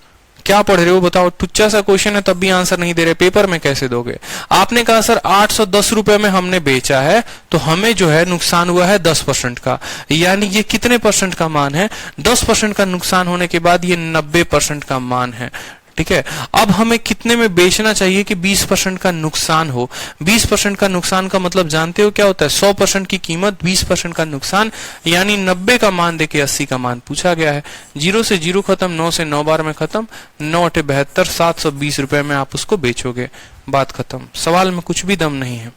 क्या पढ़ रहे हो बताओ, टुच्चा सा क्वेश्चन है तब भी आंसर नहीं दे रहे, पेपर में कैसे दोगे। आपने कहा सर 810 रुपए में हमने बेचा है तो हमें जो है नुकसान हुआ है 10% का, यानी ये कितने परसेंट का मान है, 10% का नुकसान होने के बाद ये 90% का मान है, ठीक है। अब हमें कितने में बेचना चाहिए कि 20% का नुकसान हो। 20% का नुकसान का मतलब जानते हो क्या होता है? 100% की कीमत, 20% का नुकसान, यानी 90 का मान देके 80 का मान पूछा गया है। 0 से 0 खत्म, 9 से 9 बार में खत्म, 9 8 72, 720 रुपए में आप उसको बेचोगे, बात खत्म। सवाल में कुछ भी दम नहीं है,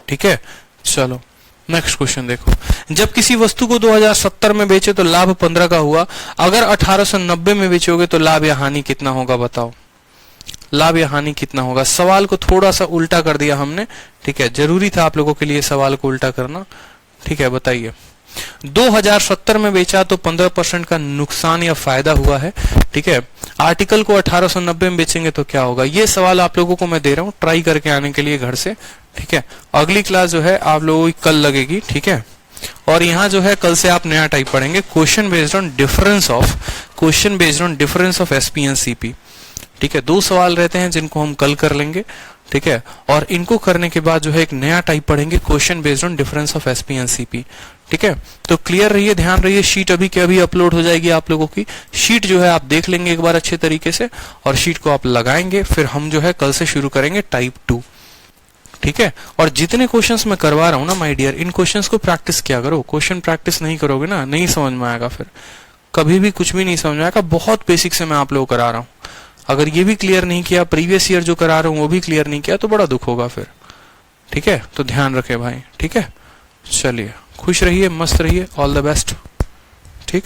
ठीक है। चलो नेक्स्ट क्वेश्चन देखो। जब किसी वस्तु को 2070 में बेचे तो लाभ 15 का हुआ, अगर 1890 में बेचोगे तो लाभ या हानि कितना होगा? बताओ, लाभ या हानि कितना होगा? सवाल को थोड़ा सा उल्टा कर दिया हमने, ठीक है। जरूरी था आप लोगों के लिए सवाल को उल्टा करना, ठीक है। बताइए, 2070 में बेचा तो 15% का नुकसान या फायदा हुआ है, ठीक है। आर्टिकल को 1890 में बेचेंगे तो क्या होगा? ये सवाल आप लोगों को मैं दे रहा हूं ट्राई करके आने के लिए घर से, ठीक है। अगली क्लास जो है आप लोगों की कल लगेगी, ठीक है। और यहाँ जो है कल से आप नया टाइप पढ़ेंगे, question based on difference of SP and CP, ठीक है। 2 सवाल रहते हैं जिनको हम कल कर लेंगे, ठीक है। और इनको करने के बाद जो है एक नया टाइप पढ़ेंगे, question based on difference of SP and CP, ठीक है। तो क्लियर रहिए, ध्यान रहिए। शीट अभी के अभी अपलोड हो जाएगी आप लोगों की। शीट जो है आप देख लेंगे एक बार अच्छे तरीके से, और शीट को आप लगाएंगे, फिर हम जो है कल से शुरू करेंगे टाइप 2, ठीक है। और जितने क्वेश्चंस मैं करवा रहा हूं ना माय डियर, इन क्वेश्चंस को प्रैक्टिस किया करो। क्वेश्चन प्रैक्टिस नहीं करोगे ना, नहीं समझ में आएगा, फिर कभी भी कुछ भी नहीं समझ में आएगा। बहुत बेसिक से मैं आप लोगों को करा रहा हूं, अगर ये भी क्लियर नहीं किया, प्रीवियस ईयर जो करा रहा हूं वो भी क्लियर नहीं किया, तो बड़ा दुख होगा फिर, ठीक है। तो ध्यान रखे भाई, ठीक है। चलिए, खुश रहिए, मस्त रहिए, ऑल द बेस्ट, ठीक।